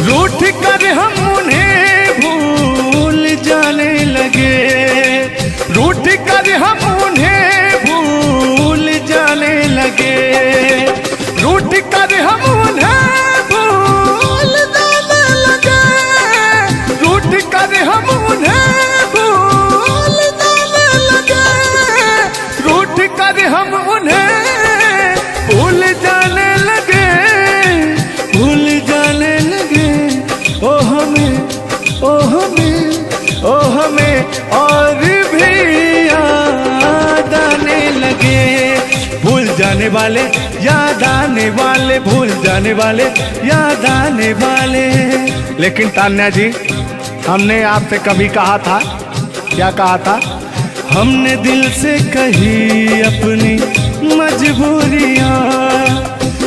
रूठ कर हम उन्हें भूल जाने लगे, रूठ कर हम उन्हें भूल जाने लगे, रूठ कर हम उन्हें भूल जाने लगे, रूठ कर हम उन्हें भूल जाने लगे, रूठ कर हम उन्हें भूल जाने लगे, भूल जाने लगे। ओ हमें, ओ हमें, ओ हमें और भी याद आने लगे। भूल जाने वाले, याद आने वाले, भूल जाने वाले, याद आने वाले। लेकिन तान्या जी, हमने आपसे कभी कहा था, क्या कहा था? हमने दिल से कही अपनी मजबूरियां,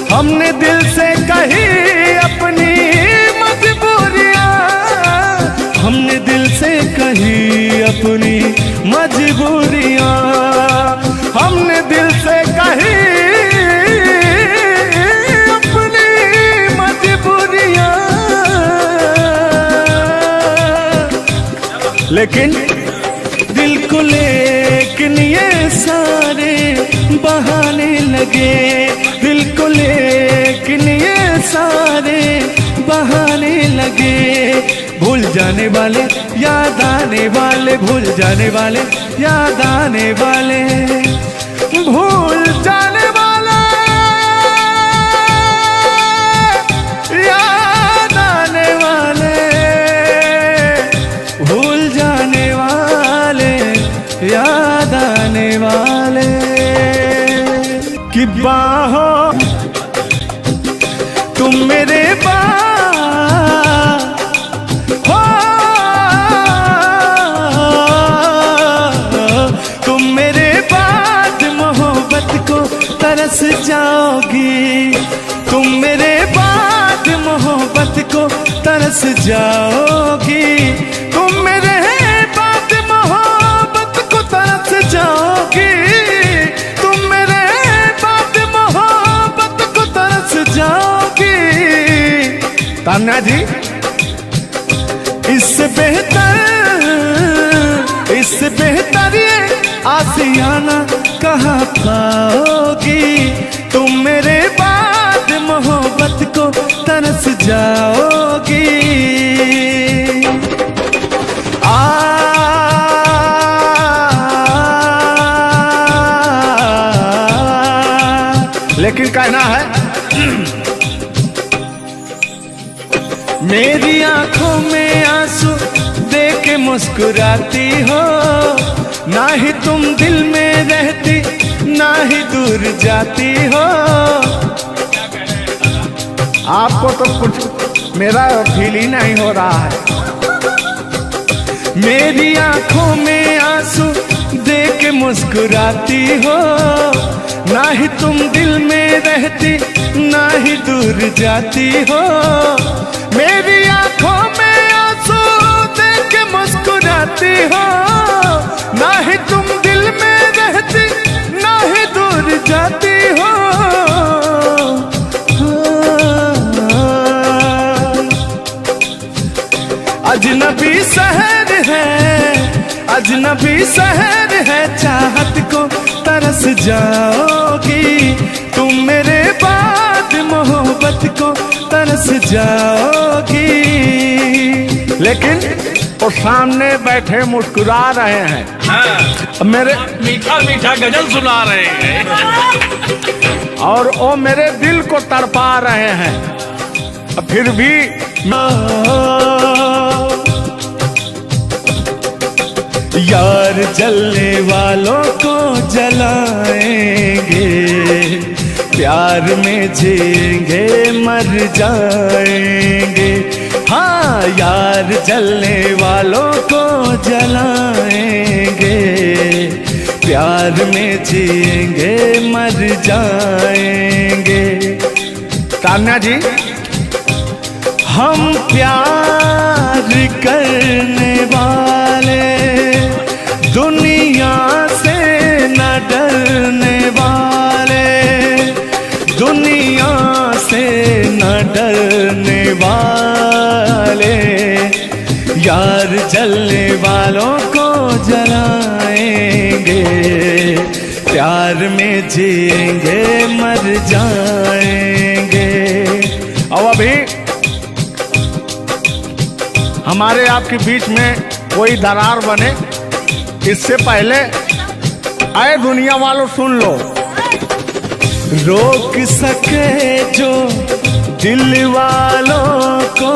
हमने दिल से कही अपनी मजबूरियां, हमने दिल से कही अपनी मजबूरियां, हमने दिल से कही अपनी मजबूरियां। लेकिन दिल को लेकिन ये सारे बहाने लगे, दिल को लेकिन ये सारे बहाने लगे। भूल जाने वाले, याद आने वाले, भूल जाने वाले, याद आने वाले, भूल जाने वाले, याद आने वाले, भूल जाने वाले, याद आने वाले। कि बाहों तुम मेरे हो, तुम मेरे बाद मोहब्बत को तरस जाओगी, तुम मेरे बाद मोहब्बत को तरस जाओगी, तुम मेरे बाद मोहब्बत को तरस जाओगी, तुम मेरे बाद मोहब्बत को तरस जाओगी। तान्या जी, इससे बेहतर ये आशियाना कहाँ पाओगी, तुम मेरे बाद मोहब्बत को तरस जाओगी। लेकिन कहना है, मेरी आंखों में आंसू देख के मुस्कुराती हो, ना ही तुम दिल में रहती, ना ही दूर जाती हो। आपको तो कुछ मेरा फील ही नहीं हो रहा है। मेरी आंखों में आंसू देख के मुस्कुराती हो, ना ही तुम दिल में रहती, ना ही दूर जाती हो। मेरी आंखों में आंसू देख के मुस्कुराती हो, ना ही तुम दिल में रहती, ना ही दूर जाती हो। अजनबी शहर है, अजनबी शहर है, चाहत को तरस जाओगी, तुम मेरे बाद मोहब्बत को तरस जाओगी। लेकिन वो सामने बैठे मुस्कुरा रहे हैं, हाँ। मेरे मीठा मीठा गजल सुना रहे हैं और वो मेरे दिल को तड़पा रहे हैं। फिर भी यार जलने वालों को जलाएंगे, प्यार में जिएंगे मर जाएंगे। हाँ, यार जलने वालों को जलाएंगे, प्यार में जिएंगे मर जाएंगे। तान्या जी, हम प्यार करने वाले दुनिया से न डरने वाले, दुनिया से न डरने वाले, यार जलने वालों को जलाएंगे, प्यार में जिएंगे मर जाएंगे। और अभी हमारे आपके बीच में कोई दरार बने इससे पहले आए दुनिया वालों सुन लो। रोक सके जो दिल वालों को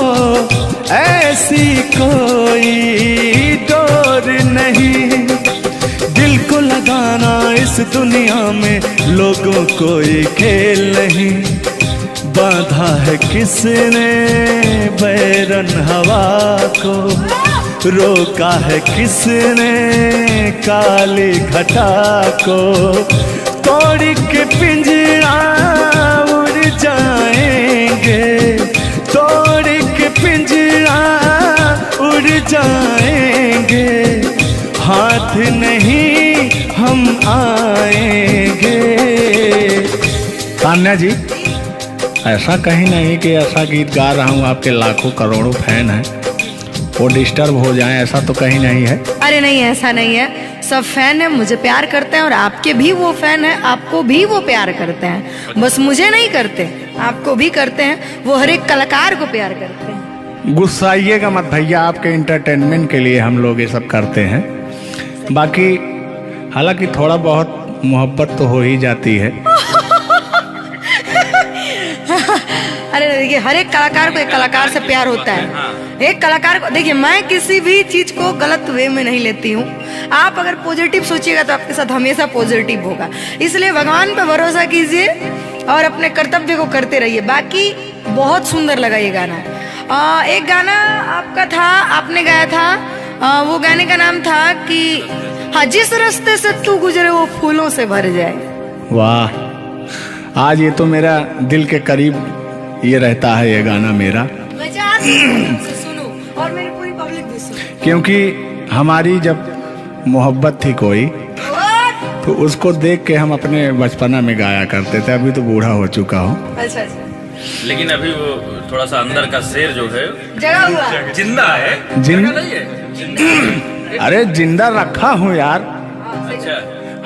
ऐसी कोई डोर नहीं, दिल को लगाना इस दुनिया में लोगों कोई खेल नहीं। बांधा है किसने बैरन हवा को, रोका है किसने काली घटा को, तोड़ के पिंजरा उड़ जाएंगे, तोड़ के पिंजरा उड़ जाएंगे, हाथ नहीं हम आएंगे। तान्या जी, ऐसा कहीं नहीं कि ऐसा गीत गा रहा हूँ आपके लाखों करोड़ों फैन हैं वो डिस्टर्ब हो जाएं, ऐसा तो कहीं नहीं है। अरे नहीं, ऐसा नहीं है। सब फैन है, मुझे प्यार करते हैं और आपके भी वो फैन है, आपको भी वो प्यार करते हैं। बस मुझे नहीं करते, आपको भी करते हैं। वो हर एक कलाकार को प्यार करते हैं। गुस्साइएगा मत भैया, आपके इंटरटेनमेंट के लिए हम लोग ये सब करते हैं। बाकी हालांकि थोड़ा बहुत मोहब्बत तो हो ही जाती है। अरे देखिए, हर एक कलाकार को एक कलाकार से प्यार होता है। एक कलाकार को देखिए, मैं किसी भी चीज को गलत वे में नहीं लेती हूँ। आप अगर पॉजिटिव सोचिएगा तो आपके साथ हमेशा पॉजिटिव होगा। इसलिए भगवान पे भरोसा कीजिए और अपने कर्तव्य को करते रहिए। बाकी बहुत सुंदर लगा ये गाना। एक गाना आपका था, आपने गाया था, वो गाने का नाम था कि हाँ, जिस रास्ते से तू गुजरे वो फूलों से भर जाए। वाह, आज ये तो मेरा दिल के करीब ये रहता है ये गाना मेरा। मैं चाहती हूँ सुनो और मेरी पूरी पब्लिक भी सुने। क्योंकि हमारी जब मोहब्बत थी कोई तो उसको देख के हम अपने बचपना में गाया करते थे। अभी तो बूढ़ा हो चुका हूँ। अच्छा अच्छा, लेकिन अभी वो थोड़ा सा अंदर का शेर जो है जगह हुआ जिंदा है। जिंदा नहीं है, जिंदा। अरे जिंदा रखा हूँ यार। अच्छा,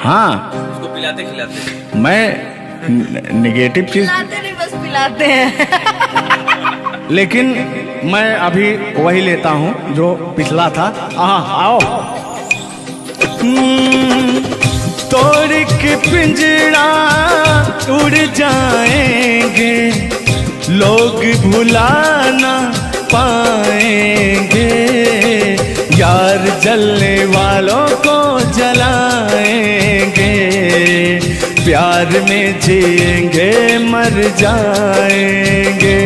हाँ, उसको पिलाते खिलाते। मैं निगेटिव चीज पिलाते नहीं, बस पिलाते हैं। लेकिन मैं अभी वही लेता हूँ जो पिछला था। आओ। तोड़ के पिंजरा उड़ जाएंगे, लोग भुलाना पाएंगे, यार जलने वालों को जलाएंगे, प्यार में जिएंगे मर जाएंगे।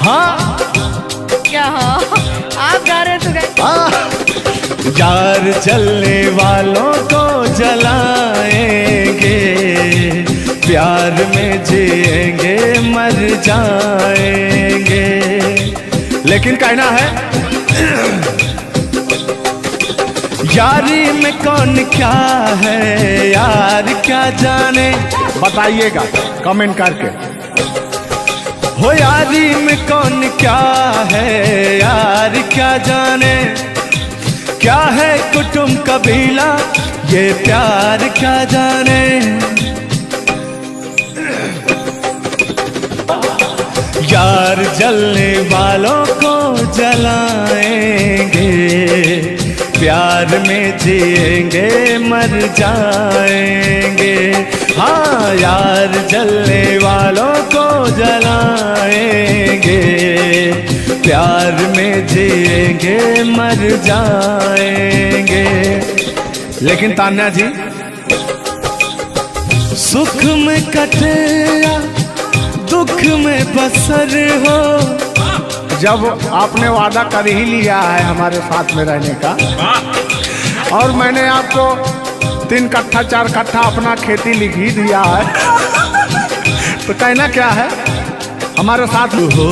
हाँ क्या? हाँ, आप गा रहे तो यार जलने वालों को जलाएंगे, प्यार में जिएंगे मर जाएंगे। लेकिन कहना है यारी में कौन क्या है, यार क्या जाने, बताइएगा कमेंट करके। हो यारी में कौन क्या है, यार क्या जाने, क्या है कुटुंब कबीला, ये प्यार क्या जाने। यार जलने वालों को जलाएंगे, प्यार में जिएंगे मर जाएंगे। हाँ, यार जलने वालों को जलाएंगे, प्यार में जिएंगे मर जाएंगे। लेकिन तान्या जी, सुख में कटे या दुख में बसर हो, जब आपने वादा कर ही लिया है हमारे साथ में रहने का, और मैंने आपको 3 कट्ठा 4 कट्ठा अपना खेती लिख ही दिया है, तो कहना क्या है, हमारे साथ हो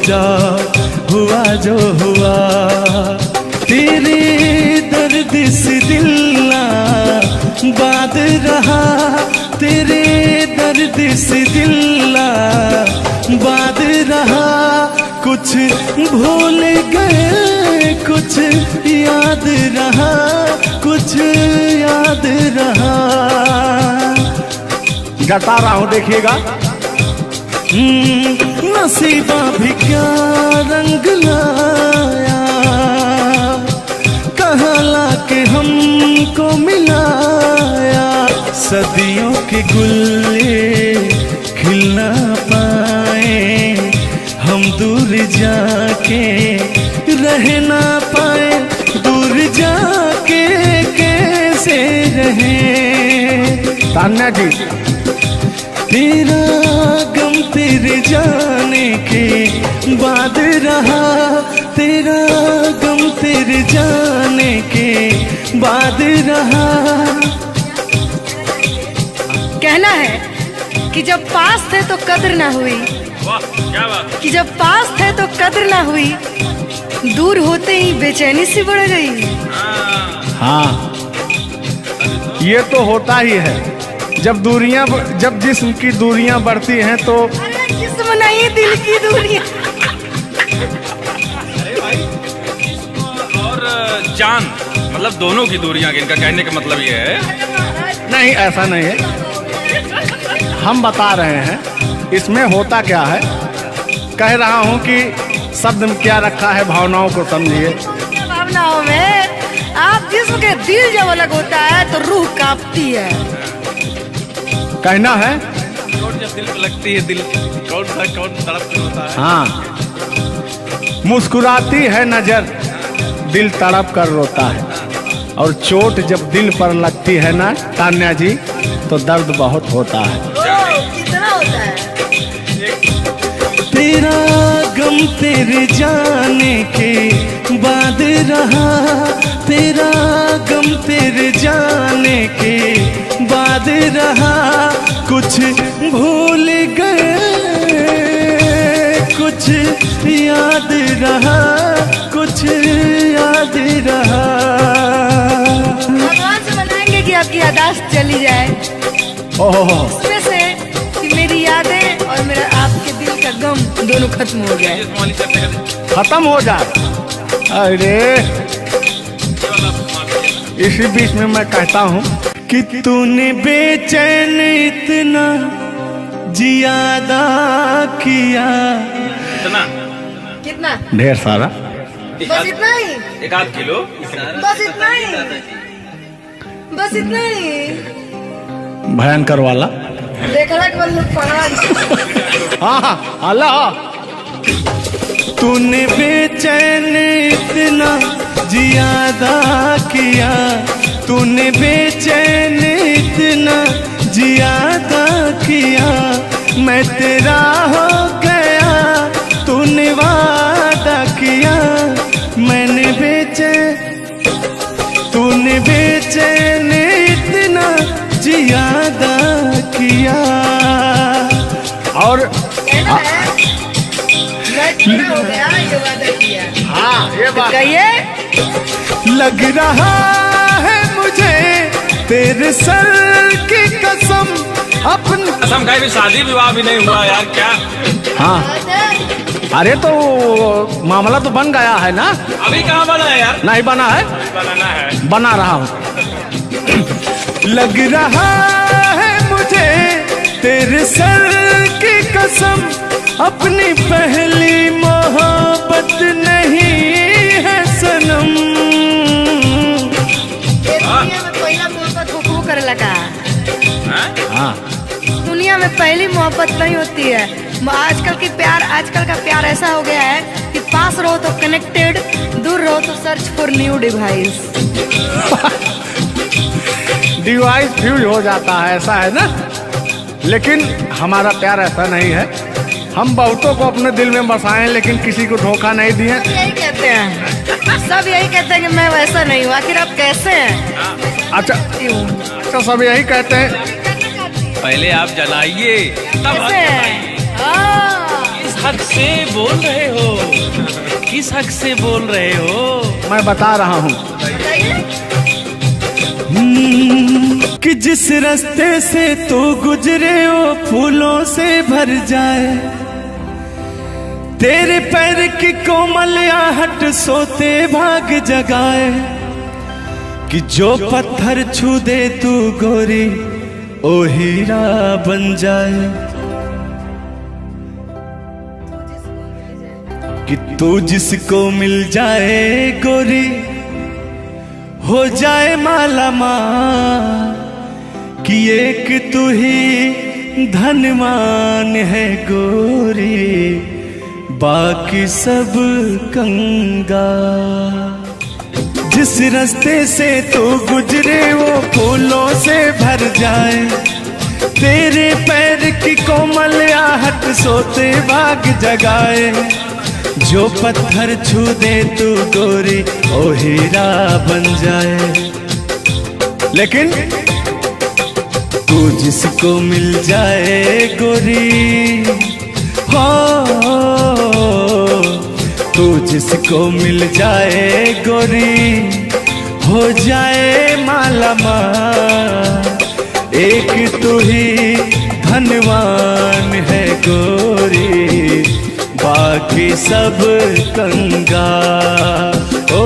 जा, हुआ जो हुआ, तेरे दर्द से दिल ना बात रहा, तेरे दर्द से दिल ना बात रहा। कुछ भूल गए, कुछ याद रहा, कुछ याद रहा। गाता रहा हूं, देखिएगा। नसीबा भी क्या रंग लाया, कहाँ लाके हमको मिलाया। सदियों के गुल्ले खिल ना पाए, हम दूर जाके रह ना पाए, दूर जाके कैसे रहे। तान्या जी, तेरा गम तेरे जाने के बाद रहा, तेरा गम तेरे जाने के बाद रहा। कहना है कि जब पास थे तो कद्र ना हुई, वाह क्या बात। कि जब पास थे तो कद्र ना हुई, दूर होते ही बेचैनी सी बढ़ गई। हाँ, ये तो होता ही है। जब जिस्म की दूरियां बढ़ती हैं तो जिस्म नहीं, दिल की दूरियां। अरे भाई, जिस्म और जान मतलब दोनों की दूरियां, इनका कहने का मतलब ये है। नहीं, ऐसा नहीं है। हम बता रहे हैं इसमें होता क्या है। कह रहा हूं कि शब्द में क्या रखा है, भावनाओं को समझिए। भावनाओं में आप जिस्म के दिल जब अलग होता है तो रूह कांपती है। कहना है चोट जब दिल पे लगती है, दिल कौन तड़प कर होता है। हाँ, मुस्कुराती है नजर, दिल तड़प कर रोता है। और चोट जब दिल पर लगती है ना तान्या जी, तो दर्द बहुत होता है। कितना होता है। तेरा गम तेरे जाने के बाद रहा, तेरा गम तेरे जाने के बाद रहा। कुछ भूल गए, कुछ याद रहा, कुछ याद रहा। भगवान से मनाएंगे कि आपकी यादाश्त चली जाए, ओह, उसमें से कि मेरी यादें और मेरा आपके दिल का गम दोनों खत्म हो जाए। खत्म हो जाए। अरे इसी बीच में मैं कहता हूँ कि तूने बेचैन इतना जियादा किया। कितना? ढेर सारा। बस इतना ही, 1-8 किलो। बस इतना ही, बस इतना ही। भयंकर वाला। देखला के बाद पड़ा। हाँ, अल्लाह। तूने बेचैन इतना जियादा किया, तूने बेचैन इतना जियादा किया। मैं तेरा हो गया, तूने वादा किया। मैंने तूने बेचैन इतना जियादा किया। और हो गया, ये वादा किया। हाँ, ये बात कहिए। लग रहा है मुझे तेरे सर की कसम, अपनी कसम खाई भी, शादी विवाह भी नहीं हुआ यार, क्या। हाँ, अरे तो मामला तो बन गया है ना। अभी कहाँ बना है यार। नहीं बना है, बनाना है, बना रहा हूँ। लग रहा है मुझे तेरे सर की कसम, अपनी पहली मोहब्बत नहीं है सनम। दुनिया में पहला मोहब्बत हुकू करे लगा। हाँ, दुनिया में पहली मोहब्बत नहीं होती है। आजकल का प्यार ऐसा हो गया है कि पास रहो तो कनेक्टेड, दूर रहो तो search for new device. Device fuse हो जाता है, ऐसा है ना। लेकिन हमारा प्यार ऐसा नहीं है। हम बहुतों को अपने दिल में बसाएं, लेकिन किसी को धोखा नहीं दिए। यही कहते हैं, सब यही कहते हैं कि मैं वैसा नहीं हूँ। आखिर आप कैसे हैं? अच्छा, सब यही कहते हैं। पहले आप जलाइए तब कैसे हैं? किस हक से बोल रहे हो, किस हक से बोल रहे हो। मैं बता रहा हूँ कि जिस रास्ते से तो गुजरे हो फूलों से भर जाए, तेरे पैर की कोमल आहट सोते भाग जगाए, कि जो पत्थर छू दे तू गोरी ओ हीरा बन जाए, कि तू जिसको मिल जाए गोरी हो जाए माला माल, कि एक तू ही धनवान है गोरी बाकी सब कंगाल। जिस रास्ते से तू गुजरे वो फूलों से भर जाए, तेरे पैर की कोमल आहट सोते भाग जगाए, जो पत्थर छू दे तू गोरी ओ हीरा बन जाए। लेकिन तू जिसको मिल जाए गोरी, हो तू जिसको मिल जाए गोरी हो जाए माला माल, एक तू ही धनवान है गोरी बाकी सब कंगाल। ओ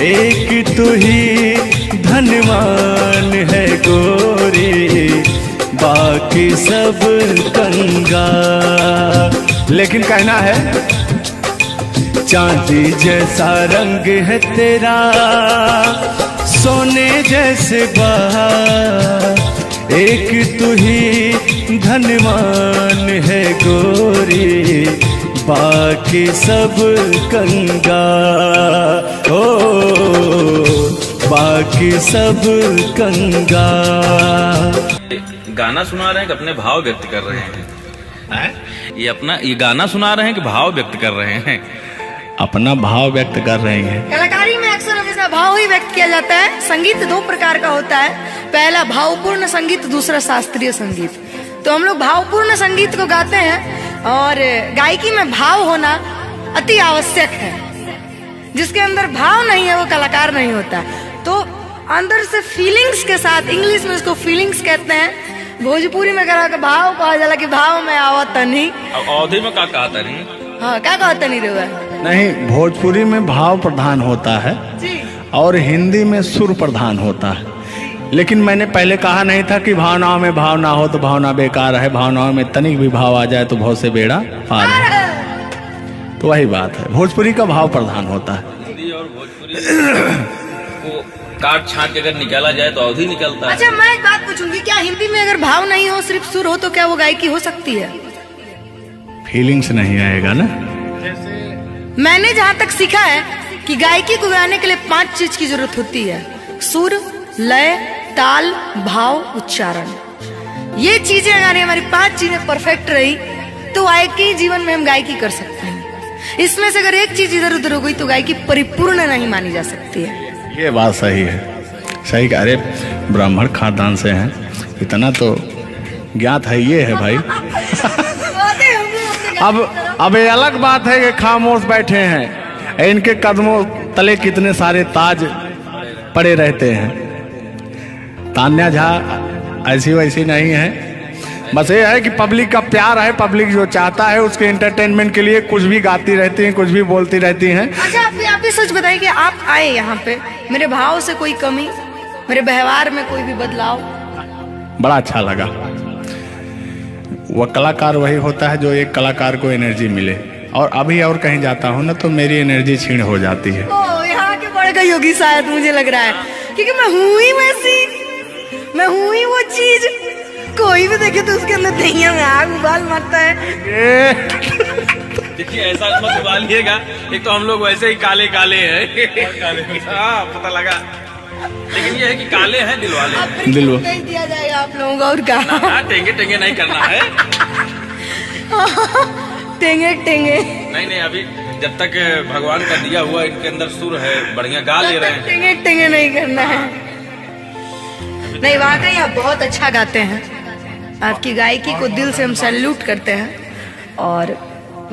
एक तू ही धनवान है गोरी बाकी सब कंगाल। लेकिन कहना है चांदी जैसा रंग है तेरा सोने जैसे बहार, एक तू ही धनवान है गोरी बाकी सब कंगाल। ओ बाकी सब कंगाल। गाना सुना रहे हैं कि अपने भाव व्यक्त कर रहे हैं? ये गाना सुना रहे हैं कि भाव व्यक्त कर रहे हैं? अपना भाव व्यक्त कर रहे हैं। कलाकारी में अक्सर हमेशा भाव ही व्यक्त किया जाता है। संगीत दो प्रकार का होता है, पहला भावपूर्ण संगीत, दूसरा शास्त्रीय संगीत। तो हम लोग भावपूर्ण संगीत को गाते हैं और गायकी में भाव होना अति आवश्यक है। जिसके अंदर भाव नहीं है वो कलाकार नहीं होता। तो अंदर से फीलिंग्स के साथ, इंग्लिश में इसको फीलिंग्स कहते हैं, भोजपुरी में कहा भाव कहा जाला कि भाव में आवत नहीं। अवधि में क्या कहा था नहीं? हाँ क्या कहता नहीं रहा नहीं, भोजपुरी में भाव प्रधान होता है जी, और हिंदी में सुर प्रधान होता है। लेकिन मैंने पहले कहा नहीं था कि भावनाओं में भाव ना हो तो भावना बेकार है, भावनाओं में तनिक भी भाव आ जाए तो भाव से बेड़ा पार है। तो वही बात है, भोजपुरी का भाव प्रधान होता है। हिंदी और भोजपुरी को काट छाट के अगर निकाला जाए तो अवधि निकलता है। अच्छा मैं एक बात पूछूंगी, क्या हिंदी में अगर भाव नहीं हो सिर्फ सुर हो तो क्या वो गायकी हो सकती है? फीलिंग्स नहीं आएगा ना। मैंने जहाँ तक सीखा है कि गायकी को गाने के लिए 5 चीज की जरूरत होती है, सुर, लय, ताल, भाव, उच्चारण। ये चीजें अगर हमारी 5 चीजें परफेक्ट रही तो गायकी जीवन में हम गायकी कर सकते हैं। इसमें से अगर एक चीज इधर उधर हो गई तो गायकी परिपूर्ण नहीं मानी जा सकती है। ये बात सही है, सही कह रहे। ब्राह्मण खानदान से हैं, इतना तो ज्ञात है। ये है भाई। अब ये अलग बात है कि खामोश बैठे हैं, इनके कदमों तले कितने सारे ताज पड़े रहते हैं। तान्या झा ऐसी वैसी नहीं है, बस ये है कि पब्लिक का प्यार है, पब्लिक जो चाहता है उसके एंटरटेनमेंट के लिए कुछ भी गाती रहती हैं, कुछ भी बोलती रहती हैं। अच्छा आप भी सच बताइए कि आप आए यहाँ पे, मेरे भाव से कोई कमी, मेरे व्यवहार में कोई भी बदलाव? बड़ा अच्छा लगा। वह कलाकार वही होता है जो एक कलाकार को एनर्जी मिले, और अभी और कहीं जाता हूँ ना तो मेरी एनर्जी छीन हो जाती है। ओ यहाँ के बड़े का योगी शायद मुझे लग रहा है, क्योंकि मैं हूँ ही वैसी, मैं हूँ ही वो चीज। कोई भी देखे तो उसके अंदर दहिया में आग उबाल मारता है। देखिए ऐसा मत उबालिएगा, एक तो हम लोग वैसे ही काले काले हैं। हाँ पता लगा, लेकिन ये है कि काले हैं दिल वाले। दिल नहीं दिया जाएगा आप लोगों का और क्या? टेंगे टेंगे नहीं करना है। टेंगे टेंगे नहीं अभी जब तक भगवान का दिया हुआ इनके अंदर सुर है, बढ़िया गा ले रहे हैं। टेंगे टेंगे नहीं करना है। नहीं वाकई आप बहुत अच्छा गाते हैं, आपकी गायकी को दिल से हम सैल्यूट करते हैं। और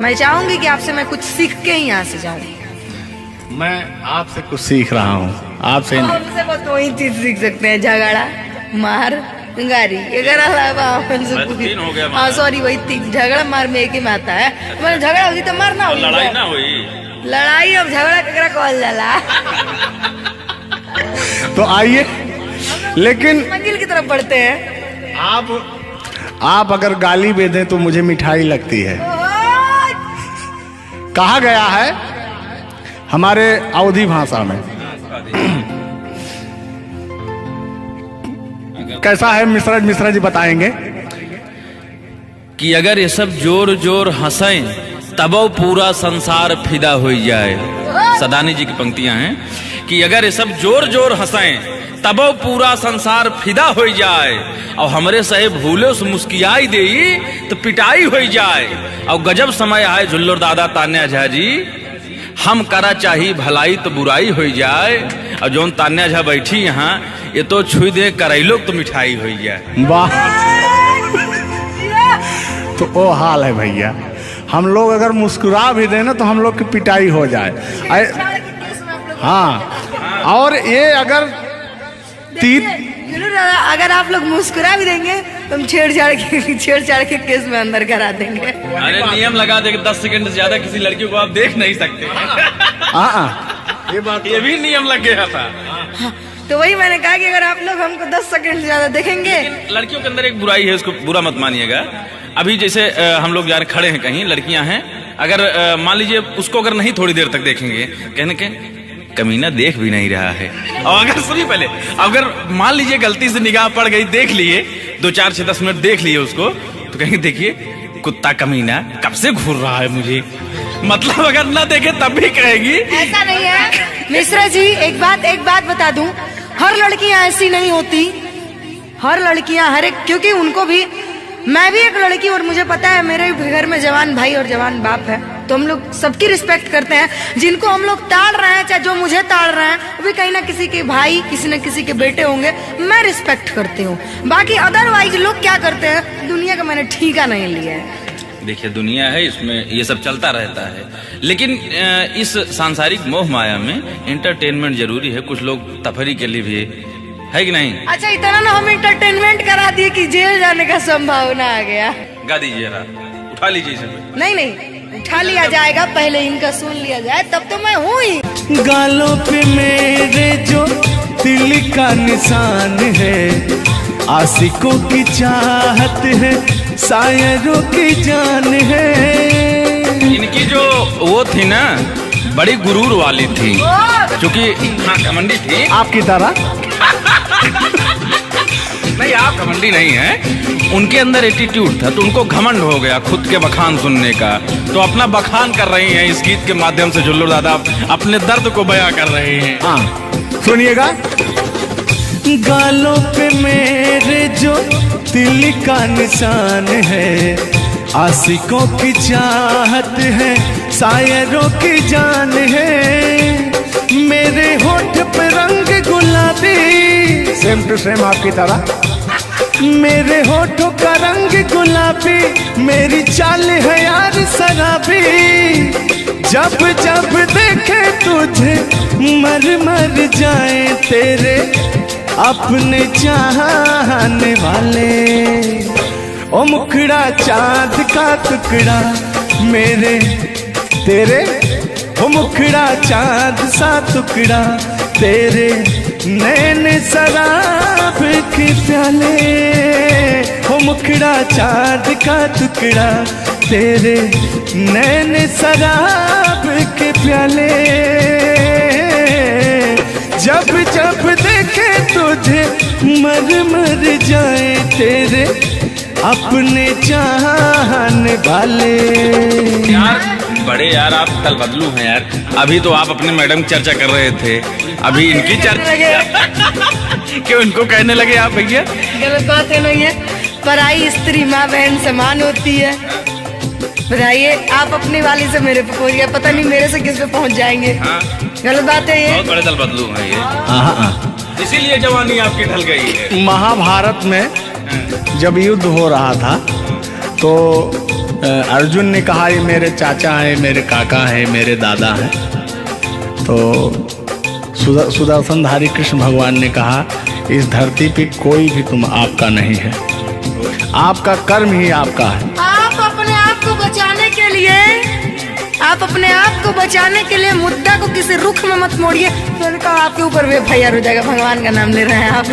मैं चाहूंगी कि आपसे मैं कुछ सीख के ही यहाँ से जाऊँ। मैं आपसे कुछ सीख रहा हूँ। आपसे हमसे बस वही चीज सीख सकते हैं, झगड़ा, मार, गारी अगर मैं तो 3 हो गया हाँ सॉरी वही 3 झगड़ा मार में एक ही में आता है। मतलब झगड़ा होगी तो मारना होगी, लड़ाई ना हुई। लड़ाई अब झगड़ा ककरा कहल जाला। तो आइए, लेकिन मंजिल की तरफ बढ़ते हैं। आप अगर गाली दे दें तो मुझे मिठाई लगती है। कहा गया है हमारे अवधी भाषा में, कैसा है मिश्रा जी बताएंगे कि अगर ये सब जोर जोर हंसें तब पूरा संसार फिदा हो जाए। सदानी जी की पंक्तियां हैं कि अगर ये सब जोर जोर हंसें तब पूरा संसार फिदा हो जाए, और हमरे सहे भूले उस मुस्कियाई दे तो पिटाई हो जाए। और गजब समय आए झुल्लर दादा तान्या झा जी, हम करा चाही भलाई तो बुराई हो जाए। और जोन तान्या झा बैठी यहाँ ये तो छुई दे करैलो तो मिठाई हो जाए। वाह, तो वो हाल है भैया, हम लोग अगर मुस्कुरा भी दें ना तो हम लोग की पिटाई हो जाए। हाँ, और ये अगर अगर आप लोग मुस्कुरा भी देंगे तो हम छेड़छाड़ के केस में अंदर करा देंगे। अरे नियम लगा दे 10 सेकंड से ज्यादा किसी लड़की को आप देख नहीं सकते। ये बात ये भी नियम लग गया था। तो वही मैंने कहा कि अगर आप लोग हमको 10 सेकंड से ज्यादा देखेंगे। लड़कियों के अंदर एक बुराई है, उसको बुरा मत मानिएगा। अभी जैसे हम लोग यार खड़े हैं कहीं, लड़कियां हैं, अगर मान लीजिए उसको अगर नहीं थोड़ी देर तक देखेंगे, कहने के कमीना देख भी नहीं रहा है। और अगर सुनिए पहले, अगर मान लीजिए गलती से निगाह पड़ गई, देख लिए 2 4 6 10 मिनट देख लिए उसको, तो कहेंगे देखिए कुत्ता कमीना कब से घूर रहा है मुझे। मतलब अगर ना देखे तब भी कहेगी। ऐसा नहीं है मिश्रा जी, एक बात बता दूं, हर लड़कियां ऐसी नहीं होती। हर लड़कियां हर एक, क्योंकि उनको भी, मैं भी एक लड़की और मुझे पता है मेरे घर में जवान भाई और जवान बाप है, तो हम लोग सबकी रिस्पेक्ट करते हैं। जिनको हम लोग ताड़ रहे हैं, चाहे जो मुझे ताड़ रहे हैं, वो भी कहीं ना किसी के भाई, किसी न किसी के बेटे होंगे, मैं रिस्पेक्ट करती हूँ। बाकी अदरवाइज लोग क्या करते हैं, दुनिया का मैंने ठीका नहीं लिया है। देखिए दुनिया है, इसमें ये सब चलता रहता है, लेकिन इस सांसारिक मोह माया में एंटरटेनमेंट जरूरी है। कुछ लोग तफरी के लिए भी है कि नहीं। अच्छा, इतना ना हम एंटरटेनमेंट करा दिए कि जेल जाने का संभावना आ गया। गा दीजिए, उठा लीजिए इसे। नहीं उठा लिया जाएगा, पहले इनका सुन लिया जाए, तब तो मैं हूँ ही। गालों पे मेरे जो दिल का निशान है, आशिकों की चाहत है, शायरों की जान है। इनकी जो वो थी ना, बड़ी गुरूर वाली थी, क्योंकि हाँ घमंडी थी आपकी तरह। नहीं, आप घमंडी नहीं है, उनके अंदर एटीट्यूड था, तो उनको घमंड हो गया खुद के बखान सुनने का। तो अपना बखान कर रही हैं इस गीत के माध्यम से। झुल्लू दादा अपने दर्द को बयां कर रहे हैं। हाँ सुनिएगा। गालों पे मेरे जो दिल का निशान है, आशिकों की चाहत है, शायरों की जान है। मेरे होठ पे रंग गुलाबी, सेम टू सेम आपकी तरह। मेरे होठों का रंग गुलाबी, मेरी चाल है यार शराबी। जब जब देखे तुझे मर मर जाए तेरे अपने चाहने वाले। ओ मुखड़ा चांद का टुकड़ा मेरे तेरे, ओ मुखड़ा चांद सा टुकड़ा तेरे, नैन शराब के प्याले। ओ मुखड़ा चांद का टुकड़ा तेरे, नैन शराब के प्याले। जब जब देखे तुझे मर मर जाए तेरे अपने चाहने वाले। यार बड़े यार आप कल बदलू हैं यार। अभी तो आप अपने मैडम की चर्चा कर रहे थे, अभी इनकी चर्चा क्यों इनको कहने लगे आप भैया? गलत बात है नहीं है, पराई स्त्री माँ बहन समान होती है। बताइए, आप अपनी वाली से मेरे पे पहुंच गए, पता नहीं मेरे से किस पे पहुंच जाएंगे। हाँ। गलत बात है ये। बहुत बड़े दल बदलू हैं ये, इसीलिए जवानी आपकी ढल गई है। महाभारत में जब युद्ध हो रहा था तो अर्जुन ने कहा ये मेरे चाचा है, मेरे काका है, मेरे दादा हैं। तो सुदर्शनधारी कृष्ण भगवान ने कहा इस धरती पे कोई भी तुम आपका नहीं है, आपका कर्म ही आपका है। आप अपने आप को बचाने के लिए, आप अपने आप को बचाने के लिए मुद्दा को किसी रुख में मत मोड़िए, तो उनका आपके ऊपर भी FIR हो जाएगा। भगवान का नाम ले रहे हैं आप।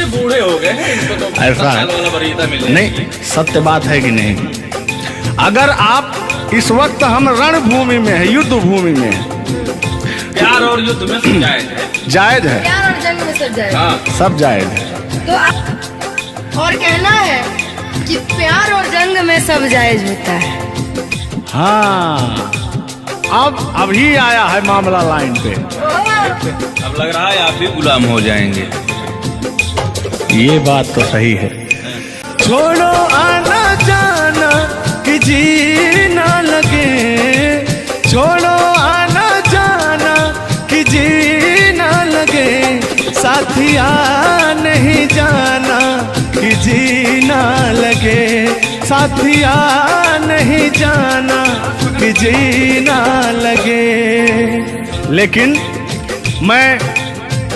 बूढ़े हो गए हैं, इनको तो ऐसा है वाला वरीयता मिल जाएगी। नहीं, सत्य बात है कि नहीं? अगर आप इस वक्त हम रणभूमि में है, युद्ध भूमि में है, प्यार और युद्ध में सब जायज है। जायज है, प्यार और जंग में सब जाए, सब जायज है। तो और कहना है कि प्यार और जंग में सब जायज होता है। हाँ, अब अभी आया है मामला लाइन पे। अब लग रहा है आप भी गुलाम हो जाएंगे। ये बात तो सही है। छोड़ो आना जाना कि जीना लगे, छोड़ो आना जाना कि जीना लगे, साथिया नहीं जाना कि जीना लगे, साथिया नहीं जाना कि जीना लगे। लेकिन मैं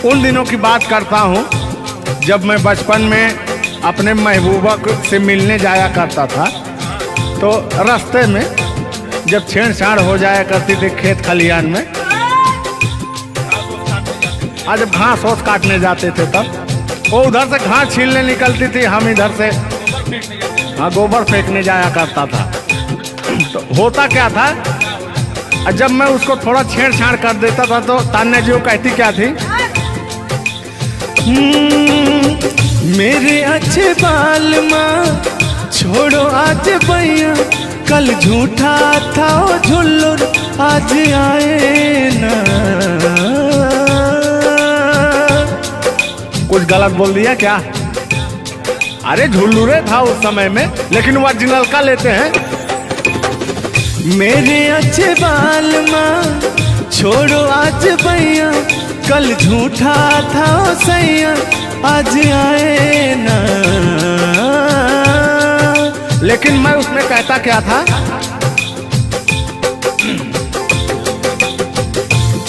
उन दिनों की बात करता हूँ जब मैं बचपन में अपने महबूबा से मिलने जाया करता था, तो रास्ते में जब छेड़छाड़ हो जाया करती थी खेत खलिहान में, आज जब घास ओस काटने जाते थे तब वो उधर से घास छीलने निकलती थी, हम इधर से गोबर फेंकने जाया करता था। तो होता क्या था, जब मैं उसको थोड़ा छेड़छाड़ कर देता था तो तान्या जी वो कहती क्या थी, मेरे अच्छे बाल माँ छोड़ो आज भैया, कल झूठा था वो झुल्लुर आज आए ना। कुछ गलत बोल दिया क्या? अरे झुल्लुरे था उस समय में, लेकिन ओरिजिनल का लेते हैं। मेरे अच्छे बाल माँ छोड़ो आज भैया, कल झूठा था वो सैया आज आए ना। लेकिन मैं उसमें कहता क्या था,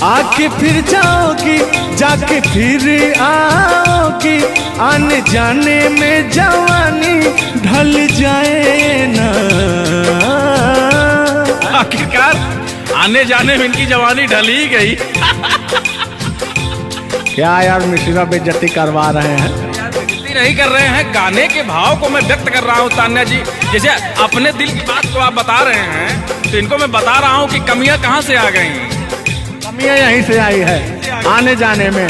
आके फिर जाओगी जाके फिर आओगी, आने जाने में जवानी ढल जाए ना। आखिरकार आने जाने में इनकी जवानी ढल ही गई। क्या यार मिश्रा बेइज्जती करवा रहे हैं? बेइज्जती नहीं कर रहे हैं, गाने के भाव को मैं व्यक्त कर रहा हूँ तान्या जी। जैसे अपने दिल की बात को आप बता रहे हैं, तो इनको मैं बता रहा हूँ कि कमियां कहाँ से आ गई। कमियां यहीं से आई है, आने जाने में।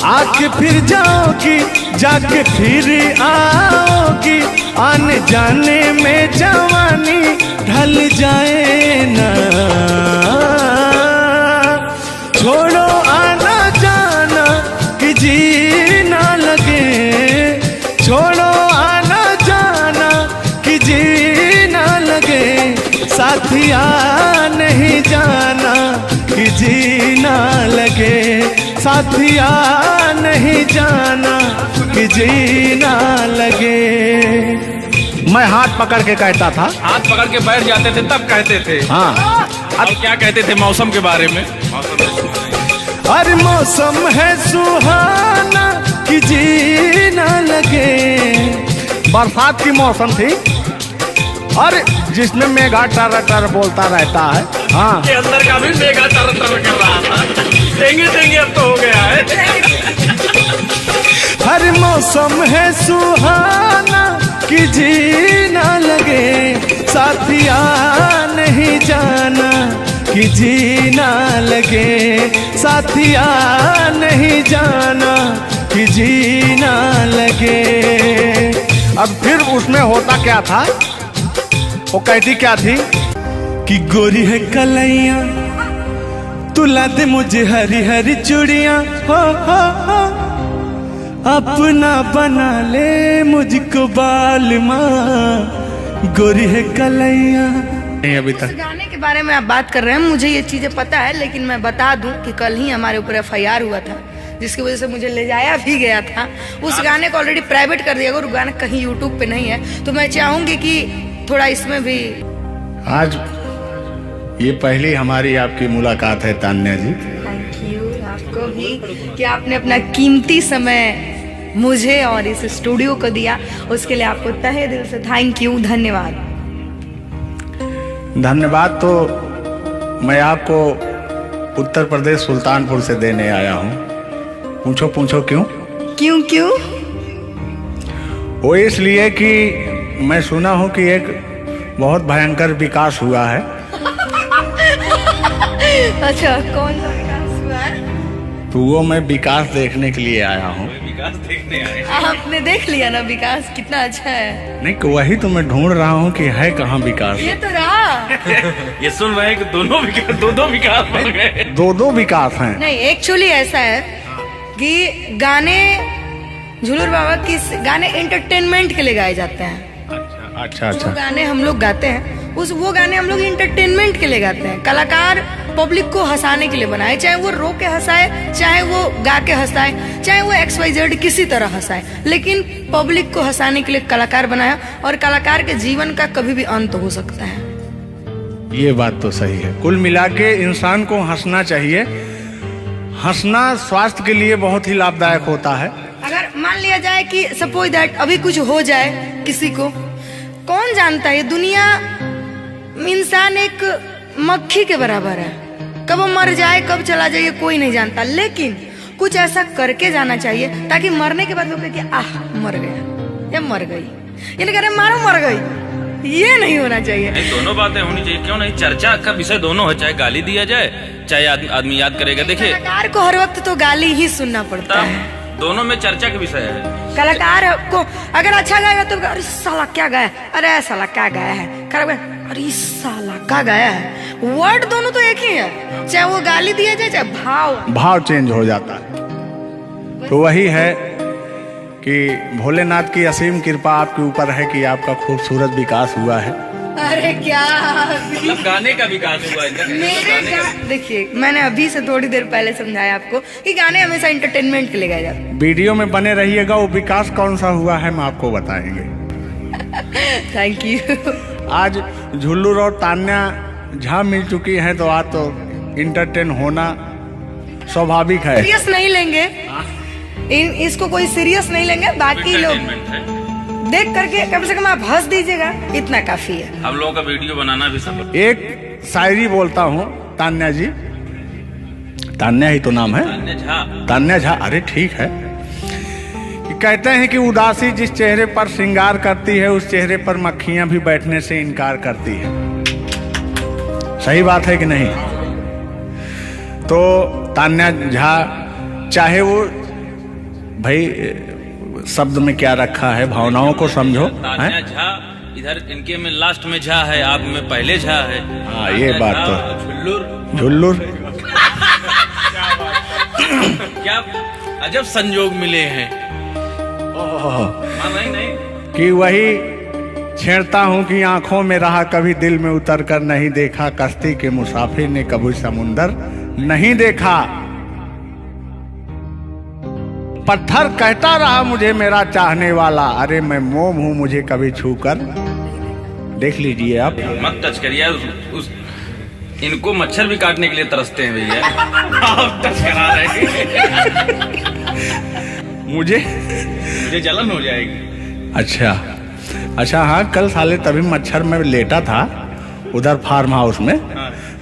आके फिर जाओगी जाके फिर आओगी, आने जाने में जवानी ढल जाए ना। छोड़ो आना जाना कि जीना लगे, छोड़ो आना जाना कि जीना लगे, साथिया नहीं जाना कि जीना लगे, साथिया नहीं जाना कि जीना लगे। मैं हाथ पकड़ के कहता था, हाथ पकड़ के बैठ जाते थे तब कहते थे। हाँ, अब क्या कहते थे मौसम के बारे में? अरे मौसम है सुहाना कि जीना लगे। बरसात की मौसम थी और जिसमें मेघा टर टर बोलता रहता है। हाँ, के अंदर का भी मेघा टर टर कर रहा था। देंगे देंगे अब तो हो गया है। हर मौसम है सुहाना कि जीना लगे, साथिया नहीं जाना कि जीना लगे, साथिया नहीं जाना कि जीना लगे। अब फिर उसमें होता क्या था, वो कहती क्या थी कि गोरी है कलैया तुला दे मुझे हरी हरी चूड़ियां, हो अपना बना ले मुझको बाल माँ, गोरी है कलैया। नहीं अभी तक गाने के बारे में आप बात कर रहे हैं, मुझे ये चीजें पता है, लेकिन मैं बता दूं कि कल ही हमारे ऊपर FIR हुआ था, जिसकी वजह से मुझे ले जाया भी गया था। उस गाने को ऑलरेडी प्राइवेट कर दिया, अगर गाना कहीं YouTube पे नहीं है तो मैं चाहूंगी कि थोड़ा इसमें भी। आज ये पहली हमारी आपकी मुलाकात है तान्या जी। थैंक यू आपको भी कि आपने अपना कीमती समय मुझे और इस स्टूडियो को दिया, उसके लिए आपको तहे दिल से थैंक यू, धन्यवाद। धन्यवाद तो मैं आपको उत्तर प्रदेश सुल्तानपुर से देने आया हूँ। पूछो पूछो क्यों? क्यों? वो इसलिए कि मैं सुना हूँ कि एक बहुत भयंकर विकास हुआ है। अच्छा, कौन सा विकास हुआ है? तो वो मैं विकास देखने के लिए आया हूँ। विकास देखने आए। आपने देख लिया ना विकास कितना अच्छा है? नहीं, वही तो मैं ढूंढ रहा हूँ कि है कहाँ विकास। ये तो रहा। ये सुन रहे हैं कि दो विकास बन गए। दो विकास हैं। नहीं, एक्चुअली ऐसा है कि गाने झुलूर बाबा की गाने एंटरटेनमेंट के लिए गाए जाते हैं। अच्छा जो गाने हम लोग गाते हैं वो गाने हम लोग इंटरटेनमेंट के लिए गाते हैं। कलाकार पब्लिक को हंसाने के लिए बनाए, चाहे वो रो के हंसाए, चाहे वो गा के हंसाए, चाहे वो XYZ किसी तरह हंसाए, लेकिन पब्लिक को हंसाने के लिए कलाकार बनाया। और कलाकार के जीवन का कभी भी अंत हो सकता है। ये बात तो सही है। कुल मिला के इंसान को हंसना चाहिए। हंसना स्वास्थ्य के लिए बहुत ही लाभदायक होता है। अगर मान लिया जाए कि सपोज दैट अभी कुछ हो जाए किसी को, कौन जानता है? दुनिया इंसान एक मक्खी के बराबर है, कब वो मर जाए कब चला जाए कोई नहीं जानता, लेकिन कुछ ऐसा करके जाना चाहिए ताकि मरने के बाद लोग कहें कि आह मर गया या मर गई, ये नहीं कह रहे मारो मर गई, ये नहीं होना चाहिए। नहीं, दोनों बातें होनी चाहिए। क्यों नहीं? चर्चा का विषय दोनों है, चाहे गाली दिया जाए चाहे आदमी याद करेगा। देखिए, कलाकार को हर वक्त तो गाली ही सुनना पड़ता है। दोनों में चर्चा का विषय है। कलाकार को अगर अच्छा गाएगा तो अरे साला क्या गाया, अरे साला क्या गाया है, खराब गाया, अरे साला क्या गाया है। वर्ड दोनों तो एक ही है, चाहे वो गाली दिया जाए चाहे भाव चेंज हो जाता है। तो वही है कि भोलेनाथ की असीम कृपा आपके ऊपर है कि आपका खूबसूरत विकास हुआ है। अरे क्या मतलब गाने का विकास हुआ है। देखिए, मैंने अभी से थोड़ी देर पहले समझाया आपको कि गाने हमेशा एंटरटेनमेंट के लिए गाए जाते हैं। वीडियो में बने रहिएगा, वो विकास कौन सा हुआ है हम आपको बताएंगे। Thank you. आज झुल्लूर और तान्या झा मिल चुकी हैं तो आज तो इंटरटेन होना स्वाभाविक है। सीरियस नहीं लेंगे, इसको कोई सीरियस नहीं लेंगे। बाकी लोग देख करके कम से कम आप हंस दीजिएगा, इतना काफी है। हम लोगों का वीडियो बनाना भी सब। एक शायरी बोलता हूँ तान्या जी, तान्या ही तो नाम है, तान्या झा। अरे ठीक है। कि कहते हैं कि उदासी जिस चेहरे पर श्रृंगार करती है उस चेहरे पर मक्खियां भी बैठने से इनकार करती है। सही बात है कि नहीं? तो तान्या झा, चाहे वो भाई शब्द में क्या रखा है, भावनाओं को समझो। तान्या झा इधर इनके में लास्ट में झा है, आप में पहले झा है। हाँ, ये बात तो झुल्लूर क्या अजब संजोग मिले हैं। नहीं कि वही छेड़ता हूँ कि आंखों में रहा कभी दिल में उतर कर नहीं देखा, कश्ती के मुसाफिर ने कभी समुंदर नहीं देखा। पत्थर कहता रहा मुझे मेरा चाहने वाला, अरे मैं मोम हूँ मुझे कभी छू कर देख लीजिए आप। मत टच करिए इनको, मच्छर भी काटने के लिए तरसते हैं भैया। आप टच करा रहे हैं। मुझे जलन हो जाएगी। अच्छा हाँ, कल साले तभी मच्छर में लेटा था उधर फार्म हाउस में।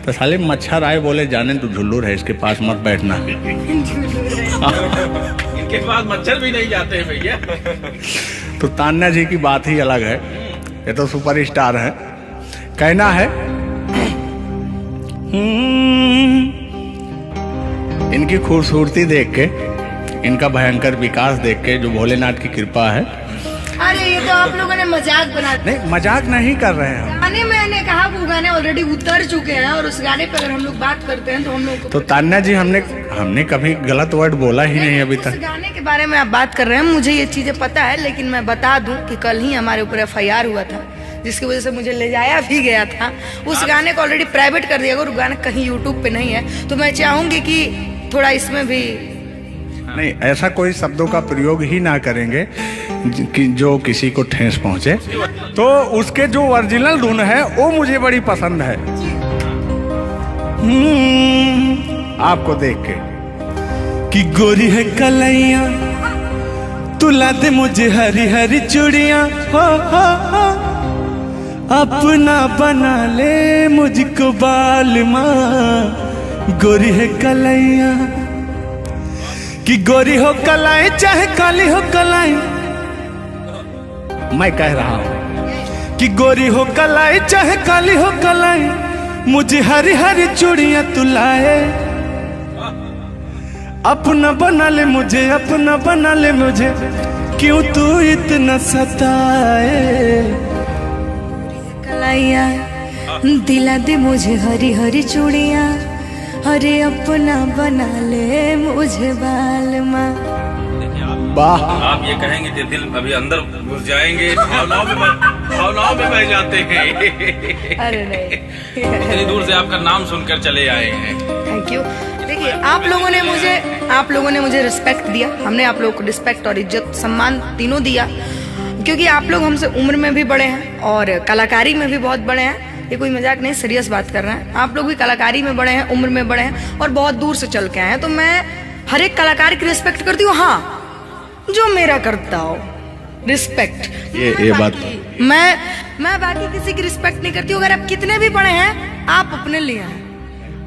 तो साले मच्छर आए, बोले जाने तू झुल्लूर है, इसके पास मत बैठना। इनके पास मच्छर भी नहीं जाते हैं भैया। तो तान्या जी की बात ही अलग है, ये तो सुपरस्टार है। कहना है इनकी खूबसूरती देख के, इनका भयंकर विकास देख के, जो भोलेनाथ की कृपा है। अरे ये तो आप लोगों ने मजाक बना दिया। नहीं, मजाक नहीं कर रहे हैं। गाने मैंने कहा वो गाने ऑलरेडी उतर चुके हैं और उस गाने पे अगर हम लोग बात करते हैं तो हम लोग तो तान्या जी हमने कभी गलत वर्ड बोला ही नहीं अभी तक। उस गाने के बारे में आप बात कर रहे हैं, मुझे ये चीजें पता है, लेकिन मैं बता दूं कि कल ही हमारे ऊपर FIR हुआ था, जिसकी वजह से मुझे ले जाया भी गया था। उस गाने को ऑलरेडी प्राइवेट कर दिया, और गाना कहीं यूट्यूब पे नहीं है। तो मैं चाहूंगी कि थोड़ा इसमें भी नहीं, ऐसा कोई शब्दों का प्रयोग ही ना करेंगे कि जो किसी को ठेस पहुंचे। तो उसके जो ओरिजिनल धुन है वो मुझे बड़ी पसंद है। आपको देख के कि गोरी है कलैया तू ला दे मुझे हरी हरी चूड़ियां हो अपना बना ले मुझको बाल माँ गोरी है कलैया कि गोरी हो कलाई चाहे काली हो कलाई मैं कह रहा हूं कि गोरी हो कलाई चाहे काली हो कलाई मुझे हरी हरी चूड़ियां तू लाए अपना बना ले मुझे अपना बना ले मुझे क्यों तू इतना सताए कलाइया दिला दे मुझे हरी हरी चूड़ियां अरे अपना बना ले मुझे बाल माँ वाह आप ये कहेंगे कि दिल अभी अंदर घुस जाएंगे, भावनाओं में बह जाते हैं। अरे नहीं इतनी दूर से आपका नाम सुनकर चले आए हैं। Thank you. देखिए आप लोगों ने मुझे रिस्पेक्ट दिया, हमने आप लोगों को रिस्पेक्ट और इज्जत सम्मान तीनों दिया, क्योंकि आप लोग हमसे उम्र में भी बड़े हैं और कलाकारी में भी बहुत बड़े हैं। ये कोई मजाक नहीं, सीरियस बात कर रहे हैं। आप लोग भी कलाकारी में बड़े हैं, उम्र में बड़े हैं और बहुत दूर से चल के आए हैं, तो मैं हर एक कलाकार की रिस्पेक्ट करती हूँ। हाँ, जो मेरा करता हो रिस्पेक्ट, ये बात मैं बाकी किसी की रिस्पेक्ट नहीं करती हूँ। अगर आप कितने भी बड़े हैं, आप अपने लिए हैं।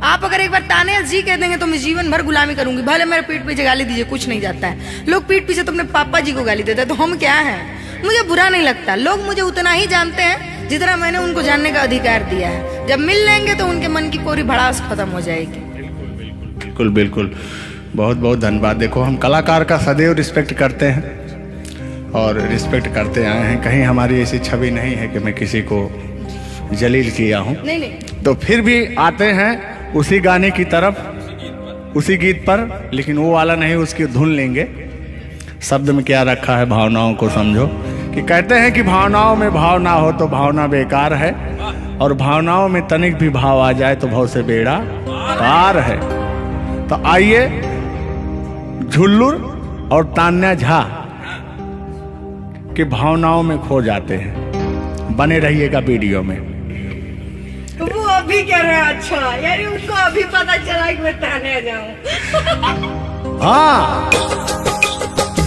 आप अगर एक बार ताने जी कह देंगे तो मैं जीवन भर गुलामी करूंगी, भले मेरे पीठ पीछे गाली दीजिए, कुछ नहीं जाता है। लोग पीठ पीछे तो अपने पापा जी को गाली देते हैं, तो हम क्या हैं? मुझे बुरा नहीं लगता। लोग मुझे उतना ही जानते हैं जितना मैंने उनको जानने का अधिकार दिया है। जब मिल लेंगे तो उनके मन की पूरी भड़ास खत्म हो जाएगी। बिल्कुल बिल्कुल, बहुत बहुत धन्यवाद। देखो हम कलाकार का सदैव रिस्पेक्ट करते हैं और रिस्पेक्ट करते आए हैं। कहीं हमारी ऐसी छवि नहीं है कि मैं किसी को जलील किया हूँ। नहीं। तो फिर भी आते हैं उसी गाने की तरफ, उसी गीत पर, लेकिन वो वाला नहीं, उसकी धुन लेंगे। शब्द में क्या रखा है, भावनाओं को समझो। कि कहते हैं कि भावनाओं में भाव ना हो तो भावना बेकार है, और भावनाओं में तनिक भी भाव आ जाए तो भाव से बेड़ा पार है। तो आइए झुल्लुर और तान्या झा की भावनाओं में खो जाते हैं। बने रहिएगा वीडियो में। वो अभी कह रहे हैं अच्छा, यानी उनको अभी पता चला कि मैं तान्या जाऊं। हाँ,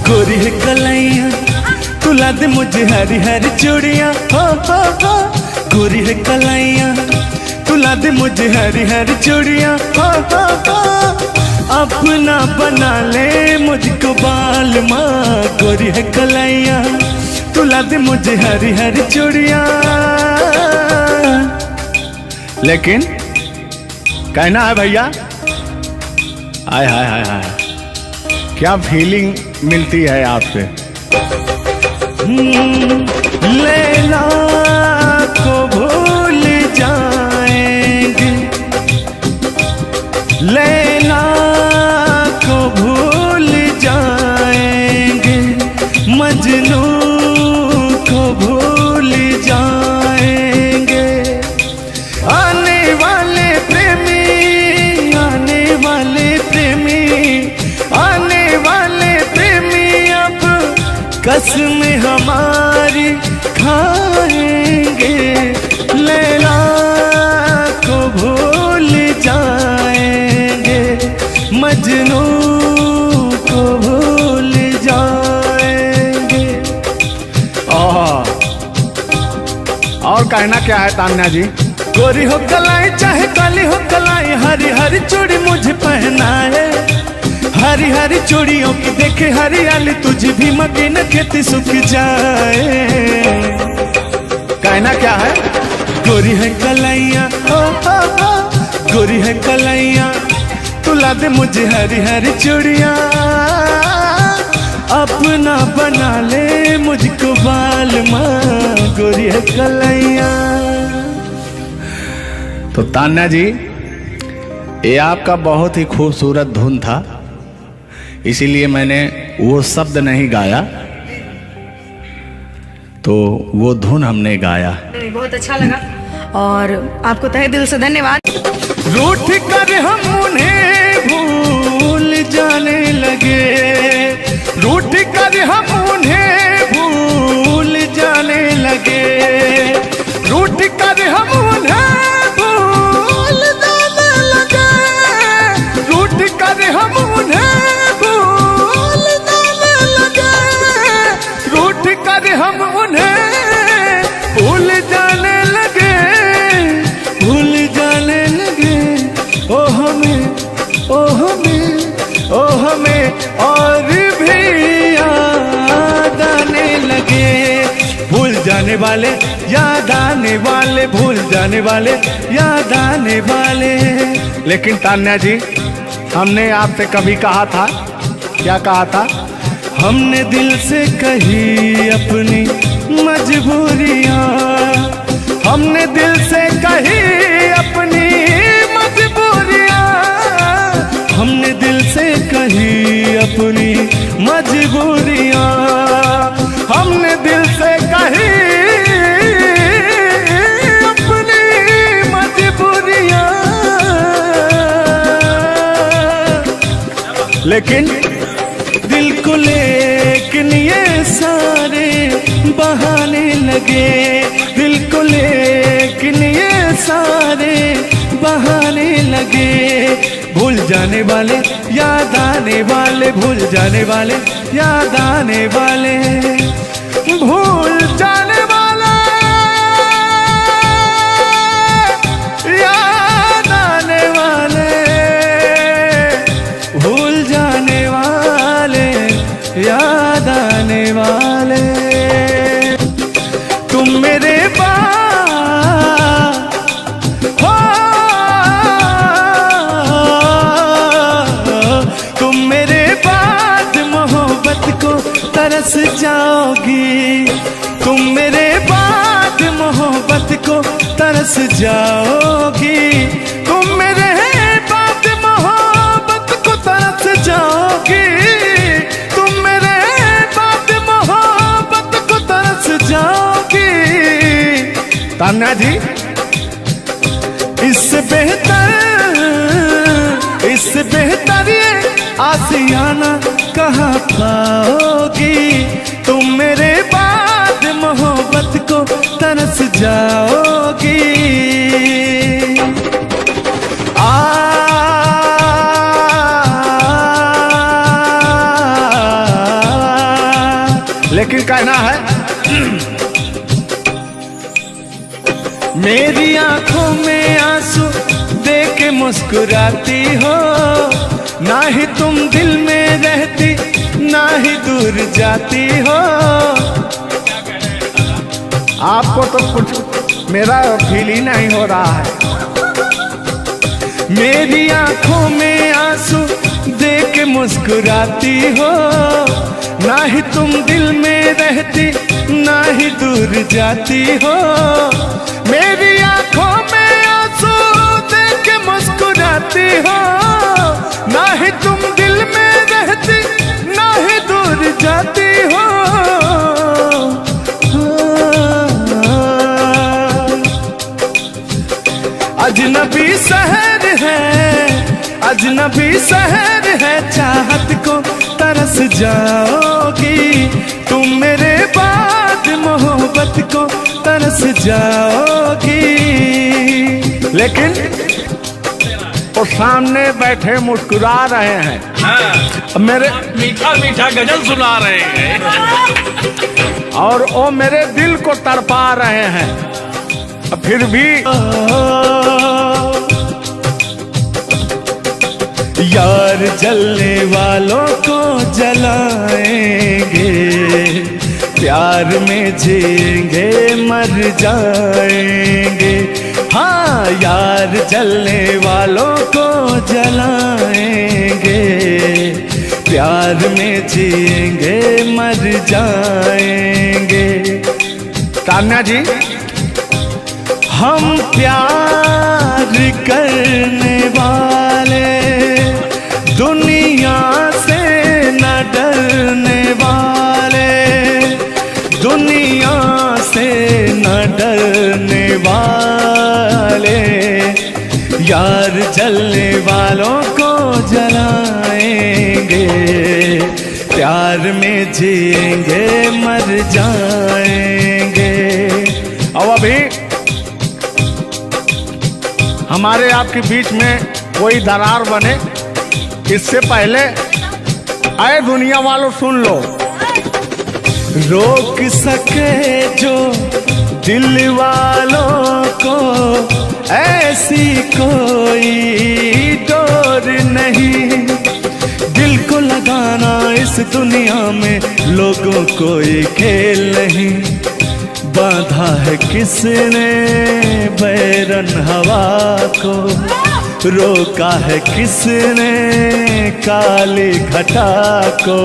गोरी है कलैया तू ला दे मुझे हरी हरी चूड़ियां हो गोरी है कलैया तू ला दे मुझे हरी हरी चूड़ियां हो अपना बना ले मुझको बाल माँ गोरी है कलैया तू ला दे मुझे हरी हरी चूड़ियां। लेकिन कहना है भैया, हाय हाय हाय हाय, क्या फीलिंग मिलती है आपसे। लैला को भूल जाएंगे, लैला को भूल जाएंगे, मजनू को भूल जाएंगे। आने वाले प्रेमी, आने वाले प्रेमी, आने वाले प्रेमी अब कसम हमारी खाएंगे। लैला को भूल जाएंगे, मजनू को भूल जाएंगे। और कहना क्या है तान्या जी। गोरी हो कलाई चाहे काली हो कलाई, हरी हरी चूड़ी मुझे पहनाए, हरी हरी चूड़ियों की देखे हरियाली, तुझे भी मकीन खेती सूख जाए। कहना क्या है। गोरी है कलैया ओ गोरी है कलैया तू ला दे मुझे हरी हरी चूड़ियां, अपना बना ले मुझको बाल माँ गोरी है कलैया। तो तान्या जी, ये आपका बहुत ही खूबसूरत धुन था, इसीलिए मैंने वो शब्द नहीं गाया, तो वो धुन हमने गाया। बहुत अच्छा लगा और आपको तहे दिल से धन्यवाद। रूठ कर हम उन्हें भूल जाने लगे, रूठ कर हम उन्हें भूल जाने लगे, रूठ कर हम उन्हें भूल जाने और भी याद आने लगे। भूल जाने वाले याद आने वाले, भूल जाने वाले याद आने वाले। लेकिन तान्या जी, हमने आपसे कभी कहा था, क्या कहा था? हमने दिल से कही अपनी मजबूरियां, हमने दिल से कही अपनी मजबूरियां, हमने दिल से कही अपनी मजबूरियां, हमने दिल से कही अपनी मजबूरियां। लेकिन दिल को लेकिन ये सारे बहाने लगे, दिल को लेकिन ये सारे बहाने लगे। भूल जाने वाले याद आने वाले, भूल जाने वाले याद आने वाले, भूल जाने वाले याद आने वाले, भूल जाने वाले याद आने वाले। तुम मेरे पास हो, तुम मेरे बाद मोहब्बत को तरस जाओगी, तुम मेरे बाद मोहब्बत को तरस जाओगी, तुम मेरे बाद मोहब्बत को तरस जाओगी, तुम मेरे बाद मोहब्बत को तरस जाओगी। तान्या जी, इससे बेहतर ये आसियाना कहाँ पाओगी, तुम मेरे बाद मोहब्बत को तरस जाओगी। लेकिन कहना है मेरी आंखों में आंसू देख के मुस्कुराती हो, ना ही तुम दिल में रहती, ना ही दूर जाती हो। आपको तो कुछ मेरा फील ही नहीं हो रहा है। मेरी आंखों में आंसू देख के मुस्कुराती हो, ना ही तुम दिल में रहती, ना ही दूर जाती हो। मेरी आंखों में आंसू देख के मुस्कुराती हो, ना ही तुम दिल में रहती, ना ही दूर जाती हो। अजनबी शहर है, अजनबी शहर है, चाहत को तरस जाओगी, तुम मेरे बाद मोहब्बत को तरस जाओगी। लेकिन वो सामने बैठे मुस्कुरा रहे हैं, हाँ, मेरे मीठा मीठा गजल सुना रहे हैं और वो मेरे दिल को तड़पा रहे हैं, फिर भी यार जलने वालों को जलाएंगे, प्यार में जिएंगे मर जाएंगे। हाँ, यार जलने वालों को जलाएंगे, प्यार में जिएंगे मर जाएंगे। तान्या जी, हम प्यार करने वाले दुनिया से न डरने वाले, दुनिया से न डरने वाले, यार जलने वालों को जलाएंगे, प्यार में जिएंगे मर जाएंगे। अब अभी हमारे आपके बीच में कोई दरार बने, इससे पहले आए दुनिया वालों सुन लो। रोक सके जो दिल वालों को ऐसी कोई डोर नहीं, दिल को लगा भुलाना इस दुनिया में लोगों को ये खेल नहीं। बांधा है किसने बैरन हवा को, रोका है किसने काली घटा को।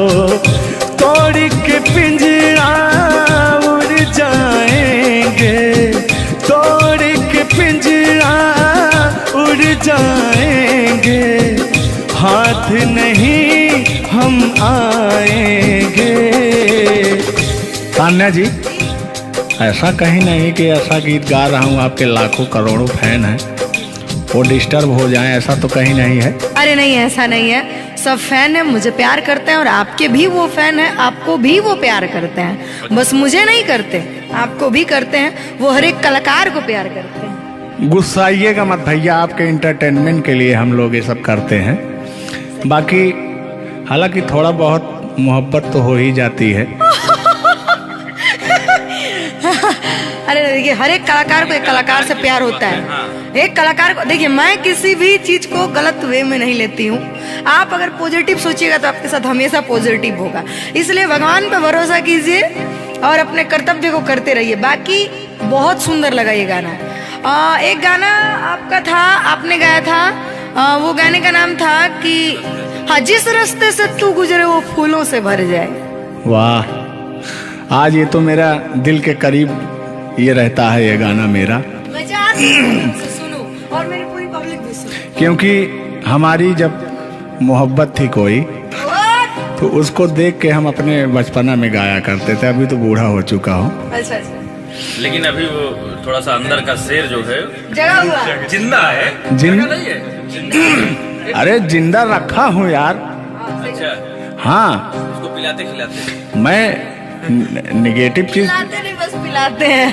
तोड़ के पिंजरा उड़ जाएंगे, तोड़ के पिंजरा उड़ जाएंगे, हाथ नहीं हम आएंगे। तान्या जी, ऐसा कहीं नहीं कि ऐसा गीत गा रहा हूँ आपके लाखों करोड़ों फैन हैं वो डिस्टर्ब हो जाएं, ऐसा तो कहीं नहीं है। अरे नहीं, ऐसा नहीं है। सब फैन है, मुझे प्यार करते हैं, और आपके भी वो फैन है, आपको भी वो प्यार करते हैं। बस मुझे नहीं करते, आपको भी करते हैं। वो हर एक कलाकार को प्यार करते हैं। गुस्साइएगा मत भैया, आपके इंटरटेनमेंट के लिए हम लोग ये सब करते हैं। बाकी हालांकि थोड़ा बहुत मोहब्बत तो हो ही जाती है। अरे देखिए, हर एक कलाकार को एक कलाकार से प्यार होता है। एक कलाकार को देखिए, मैं किसी भी चीज को गलत वे में नहीं लेती हूँ। आप अगर पॉजिटिव सोचिएगा तो आपके साथ हमेशा पॉजिटिव होगा। इसलिए भगवान पे भरोसा कीजिए और अपने कर्तव्य को करते रहिए। बाकी बहुत सुंदर लगा ये गाना। एक गाना आपका था, आपने गाया था, वो गाने का नाम था कि हाँ, जिस रास्ते से तू गुजरे वो फूलों से भर जाए। वाह, आज ये तो मेरा दिल के करीब ये रहता है ये गाना मेरा, मैं चाहती हूँ सुनो और मेरी पूरी पब्लिक भी सुने। क्योंकि हमारी जब मोहब्बत थी कोई तो उसको देख के हम अपने बचपना में गाया करते थे। अभी तो बूढ़ा हो चुका हूँ। अच्छा अच्छा, लेकिन अभी वो थोड़ा सा अंदर का शेर जो है जगा हुआ जिंदा है। जिन नहीं है जिंदा। अरे जिंदा रखा हूँ यार। अच्छा, हाँ, उसको पिलाते खिलाते। मैं निगेटिव चीज, पिलाते नहीं, बस पिलाते हैं।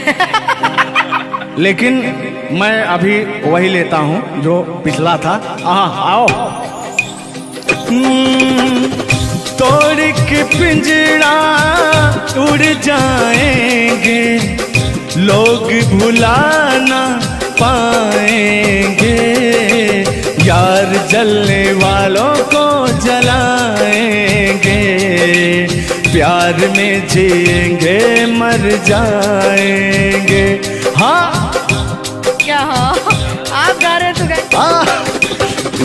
लेकिन मैं अभी वही लेता हूँ जो पिछला था। आओ। तोड़ के पिंजरा उड़ जाएंगे, लोग भुलाना पाएंगे। यार जलने वालों को जलाएंगे, प्यार में जिएंगे मर जाएंगे। हाँ क्या हाँ, आप गा रहे तो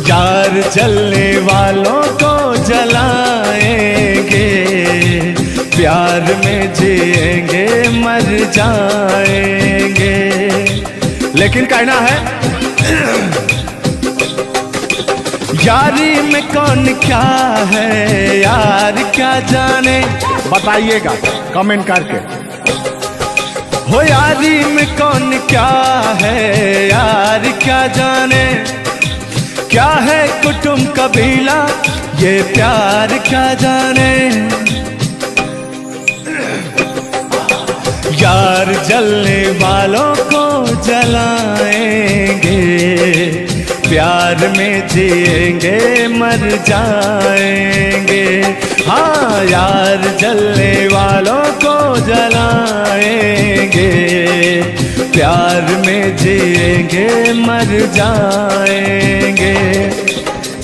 यार जलने वालों को जलाएंगे, प्यार में जिएंगे मर जाएंगे। लेकिन कहना है यारी में कौन क्या है, यार क्या जाने, बताइएगा कमेंट करके। हो यारी में कौन क्या है, यार क्या जाने। क्या है कुटुंब कबीला, ये प्यार क्या जाने। यार जलने वालों को जलाएंगे, प्यार में जिएंगे मर जाएंगे। हाँ, यार जलने वालों को जलाएंगे, प्यार में जिएंगे मर जाएंगे।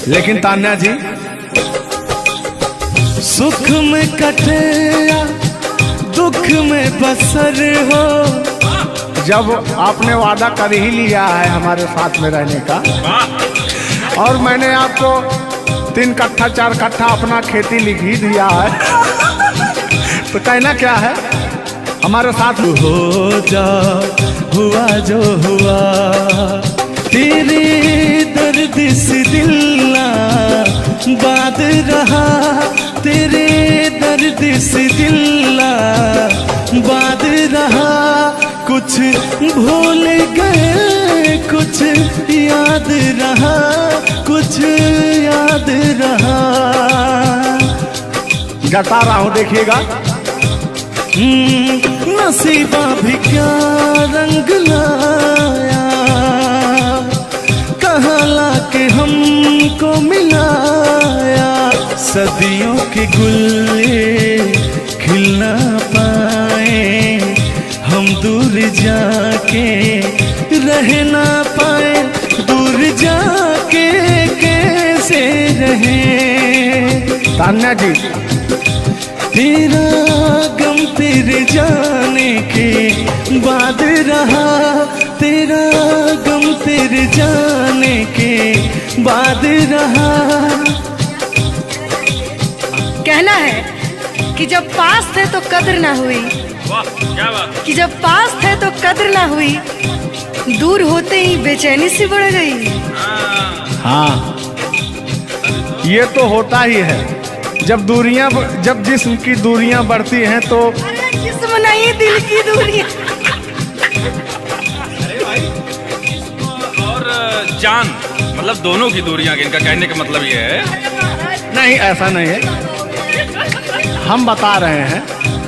लेकिन तान्या जी, सुख में कटे या दुख में बसर हो, जब आपने वादा कर ही लिया है हमारे साथ में रहने का, और मैंने आपको 3 कट्ठा 4 कट्ठा अपना खेती लिख ही दिया है, तो कहना क्या है हमारे साथ हो जा, हुआ जो हुआ, तेरे दर्द से दिल ना बात रहा, तेरे दर्द से दिल ना बात रहा। कुछ भूल गए, कुछ याद रहा, कुछ याद रहा। जता रहा हूँ, देखिएगा। नसीबा भी क्या रंग लाया, कहाँ लाके हमको मिलाया। सदियों के गुल्ले खिल ना पाए, हम दूर जाके रह ना पाए। दूर जाके कैसे रहे, तान्या जी, तेरा गम तेरे जाने के बाद रहा, तेरा गम तेरे जाने के बाद रहा। कहना है कि जब पास थे तो कद्र ना हुई, वाह क्या बात। कि जब पास थे तो कद्र ना हुई, दूर होते ही बेचैनी सी बढ़ गई। हाँ ये तो होता ही है, जब जिस्म की दूरियां बढ़ती हैं तो अरे जिस्म नहीं दिल की दूरियां। अरे भाई और जान मतलब दोनों की दूरियां, इनका कहने का मतलब ये है। नहीं ऐसा नहीं है, हम बता रहे हैं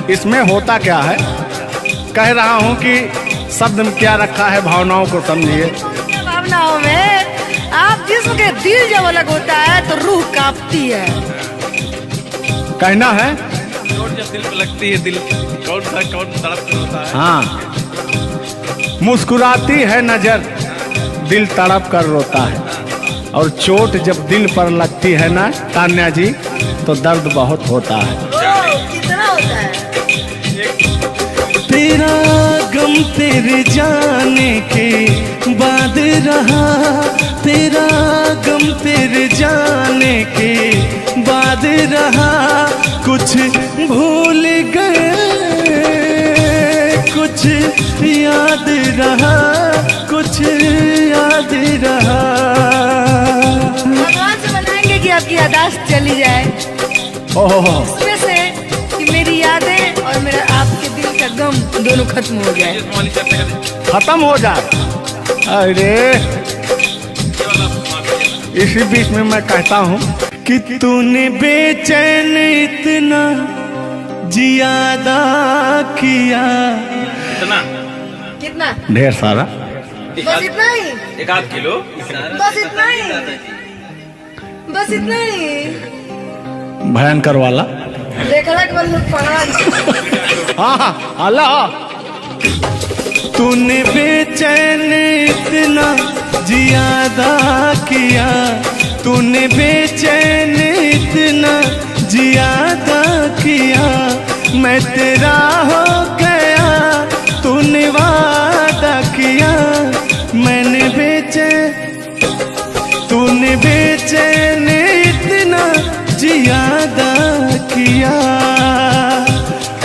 इसमें होता क्या है। कह रहा हूं कि शब्द में क्या रखा है, भावनाओं को समझिए। भावनाओं में आप जिस्म के दिल जब अलग होता है तो रूह कांपती है। कहना है चोट जब दिल पे लगती है, दिल कौन तड़प कर होता है। हाँ, मुस्कुराती है नजर, दिल तड़प कर रोता है। और चोट जब दिल पर लगती है ना तान्या जी, तो दर्द बहुत होता है। कितना होता है? तेरा गम तेरे जाने के बाद रहा, तेरा गम तेरे जाने के बाद रहा। कुछ भूल गए, कुछ याद रहा, कुछ याद रहा। भगवान से मनाएंगे कि आपकी यादाश्त चली जाए, ओह इसमें से कि मेरी यादें और मेरा आपके दिल का गम दोनों खत्म हो जाए। खत्म हो जाए। अरे इसी बीच में मैं कहता हूँ कि तूने बेचैन इतना जियादा किया। इतना कितना? ढेर सारा। बस इतना ही, एक आध किलो। बस इतना ही, बस इतना ही। भयंकर वाला। देखला के बाद पढ़ा। हाँ अल्लाह। तूने बेचैन इतना जियादा किया, तूने बेचैन इतना जियादा किया। मैं तेरा हो गया, तूने वादा किया। मैंने तूने बेचैन इतना जियादा किया।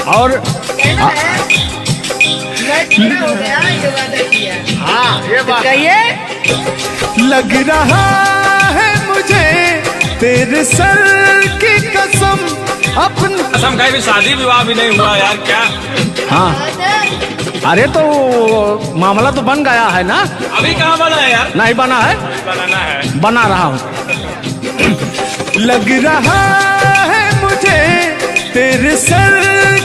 और मैं हो गया, ये वादा किया। हाँ ये बात कहिए। लग रहा है मुझे तेरे सर की कसम, अपन कसम का भी शादी विवाह भी नहीं हुआ यार, क्या हाँ। अरे तो मामला तो बन गया है ना। अभी कहाँ बना है यार? नहीं बना है, बनाना है। बना रहा हूँ। लग रहा है मुझे तेरे सर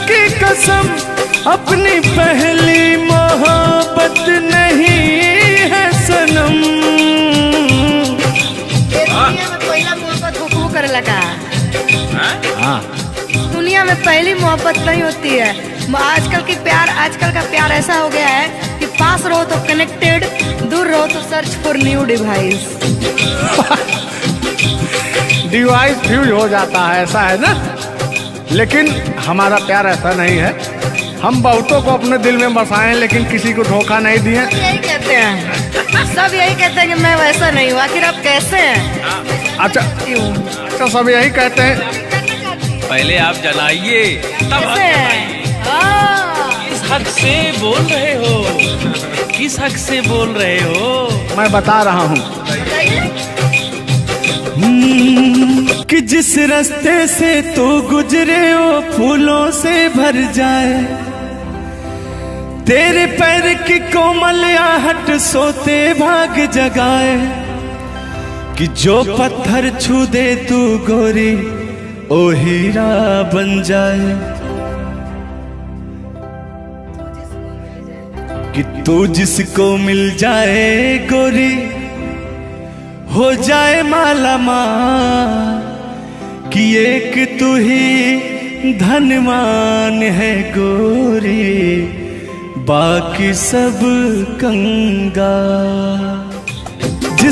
की कसम, अपनी पहली मोहब्बत नहीं है सनम। दुनिया में पहला मोहब्बत हुकू करे लगा। हाँ दुनिया में पहली मोहब्बत नहीं होती है। आजकल का प्यार ऐसा हो गया है कि पास रहो तो कनेक्टेड, दूर रहो तो search for new device. Device fuse हो जाता है, ऐसा है ना। लेकिन हमारा प्यार ऐसा नहीं है। हम बहुतों को अपने दिल में बसाएं लेकिन किसी को धोखा नहीं दिए। यही कहते हैं, सब यही कहते हैं कि मैं वैसा नहीं हूँ। आखिर आप कैसे हैं? अच्छा सब यही कहते हैं। पहले आप जलाइए तब हम कैसे हैं? किस हक से बोल रहे हो, किस हक से बोल रहे हो? मैं बता रहा हूँ कि जिस रास्ते से तो गुजरे वो फूलों से भर जाए, तेरे पैर की कोमल आहट सोते भाग जगाए। कि जो पत्थर छू दे तू गोरी ओ हीरा बन जाए। कि तू जिसको मिल जाए गोरी हो जाए माला माल। कि एक तू ही धनवान है गोरी, बाकी सब कंगाल।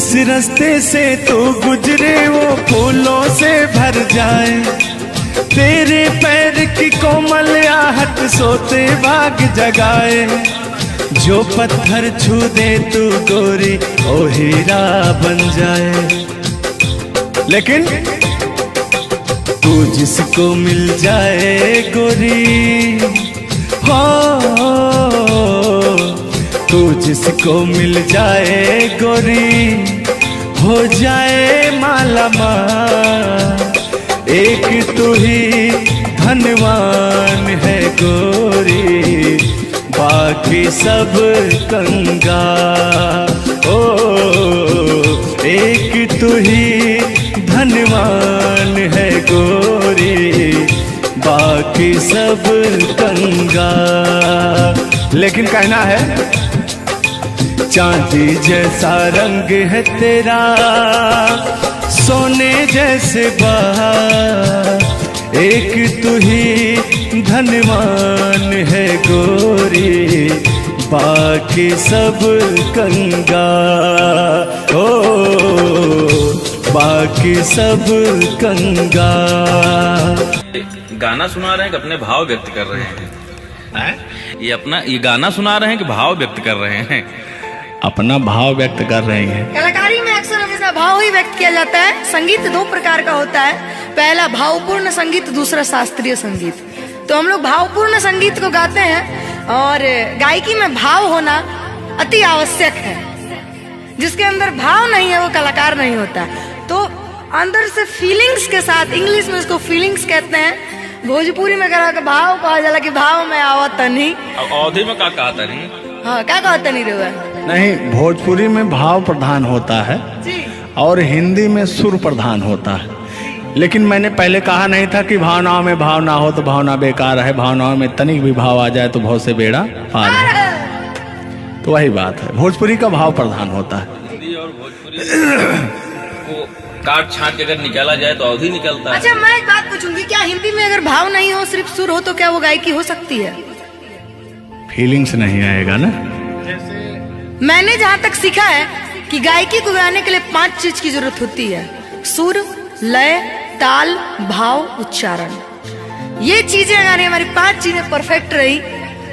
जिस रास्ते से तू गुजरे वो फूलों से भर जाए, तेरे पैर की कोमल आहट सोते भाग जगाए, जो पत्थर छू दे तू गोरी ओ हीरा बन जाए। लेकिन तू जिसको मिल जाए गोरी, हो तू जिसको मिल जाए गोरी, हो जाए माला माल। एक तू ही धनवान है गोरी, बाकी सब कंगाल। ओ एक तू ही धनवान है गोरी, बाकी सब कंगाल। लेकिन कहना है चांदी जैसा रंग है तेरा, सोने जैसे बहार, एक तू ही धनवान है गोरी, बाकी सब कंगाल। ओ बाकी सब कंगाल। गाना सुना रहे हैं कि अपने भाव व्यक्त कर रहे हैं? ये गाना सुना रहे हैं कि भाव व्यक्त कर रहे हैं? अपना भाव व्यक्त कर रहे हैं। कलाकारी में अक्सर हमेशा भाव ही व्यक्त किया जाता है। संगीत दो प्रकार का होता है, पहला भावपूर्ण संगीत, दूसरा शास्त्रीय संगीत। तो हम लोग भावपूर्ण संगीत को गाते हैं और गायकी में भाव होना अति आवश्यक है। जिसके अंदर भाव नहीं है वो कलाकार नहीं होता। तो अंदर से फीलिंग्स के साथ, इंग्लिश में इसको फीलिंग्स कहते हैं, भोजपुरी में भाव कहा जाला कि भाव में आवत नहीं। अवधि में क्या कहा था नहीं? हाँ, क्या कहता नहीं रहा? नहीं, भोजपुरी में भाव प्रधान होता है जी। और हिंदी में सुर प्रधान होता है। लेकिन मैंने पहले कहा नहीं था कि भावनाओं में भाव ना हो तो भावना बेकार है, भावनाओं में तनिक भी भाव आ जाए तो भाव से बेड़ा पार है। तो वही बात है, भोजपुरी का भाव प्रधान होता है। हिंदी और भोजपुरी को काट छाट के अगर निकाला जाए तो अवधि निकलता है। अच्छा, मैं एक बात पूछूंगी, क्या हिंदी में अगर भाव नहीं हो, सिर्फ सुर हो, तो क्या वो गायकी हो सकती है? फीलिंग्स नहीं आएगा ना। मैंने जहाँ तक सीखा है कि गायकी को गाने के लिए 5 चीज की जरूरत होती है: सुर, लय, ताल, भाव, उच्चारण। ये चीजें अगर हमारी 5 चीजें परफेक्ट रही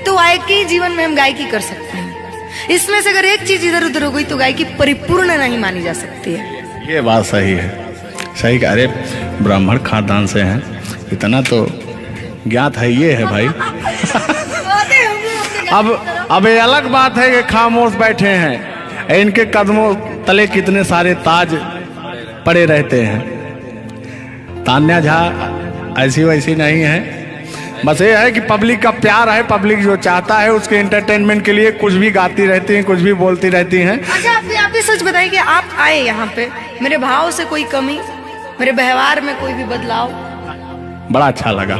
तो गायकी जीवन में हम गायकी कर सकते हैं। इसमें से अगर एक चीज इधर उधर हो गई तो गायकी परिपूर्ण नहीं मानी जा सकती है। ये बात सही है, सही। अरे ब्राह्मण खानदान से हैं, इतना तो ज्ञात है। ये है भाई। अब ये अलग बात है कि खामोश बैठे हैं, इनके कदमों तले कितने सारे ताज पड़े रहते हैं। तान्या झा ऐसी वैसी नहीं है, बस ये है कि पब्लिक का प्यार है, पब्लिक जो चाहता है उसके एंटरटेनमेंट के लिए कुछ भी गाती रहती हैं, कुछ भी बोलती रहती हैं। अच्छा, आप भी सच बताइए कि आप आए यहाँ पे, मेरे भाव से कोई कमी, मेरे व्यवहार में कोई भी बदलाव? बड़ा अच्छा लगा।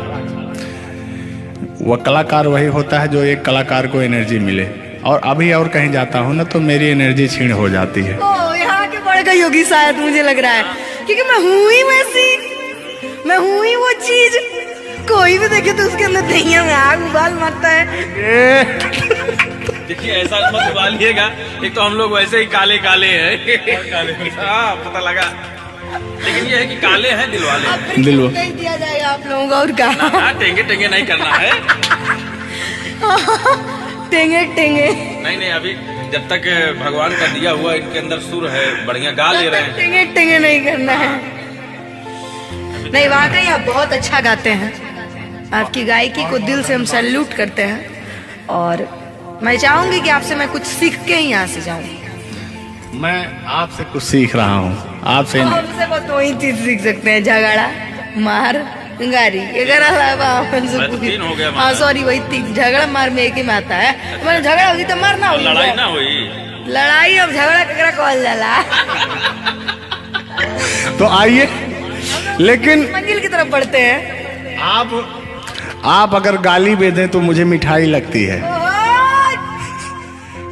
वह कलाकार वही होता है जो एक कलाकार को एनर्जी मिले, और अभी और कहीं जाता हूँ ना तो मेरी एनर्जी क्षीण हो जाती है। ओ, यहाँ के बढ़ गई होगी शायद, मुझे लग रहा है, क्योंकि मैं हूँ ही वैसी, मैं हूँ ही वो चीज। कोई भी देखे तो उसके अंदर दहिया में आग उबाल मारता है। देखिए, ऐसा मत उबालिएगा, एक तो हम लोग वैसे ही काले काले हैं। हाँ, पता लगा। लेकिन ये है कि काले हैं दिल वाले। दिल नहीं दिया जाएगा आप लोगों का, और क्या? टेंगे टेंगे नहीं करना है। टेंगे टेंगे नहीं, अभी जब तक भगवान का दिया हुआ इनके अंदर सुर है, बढ़िया गा ले रहे हैं। टेंगे टेंगे नहीं करना है। नहीं, वाकई आप बहुत अच्छा गाते हैं। आपकी गायकी को दिल से हम सैल्यूट करते हैं, और मैं चाहूंगी कि आपसे मैं कुछ सीख के ही यहाँ से जाऊँ। मैं आपसे कुछ सीख रहा हूँ, आपसे हमसे बस दो ही चीज सीख सकते हैं: झगड़ा, मार, गारी। अगर अलावा तीन हो गया। हाँ, सॉरी, वही 3। झगड़ा मार में एक ही में आता है। मैंने झगड़ा होगी तो मारना होगी, लड़ाई ना हुई। लड़ाई अब झगड़ा ककरा कहल जाला। तो आइए, लेकिन मंजिल की तरफ बढ़ते हैं। आप अगर गाली दे दें तो मुझे मिठाई लगती है।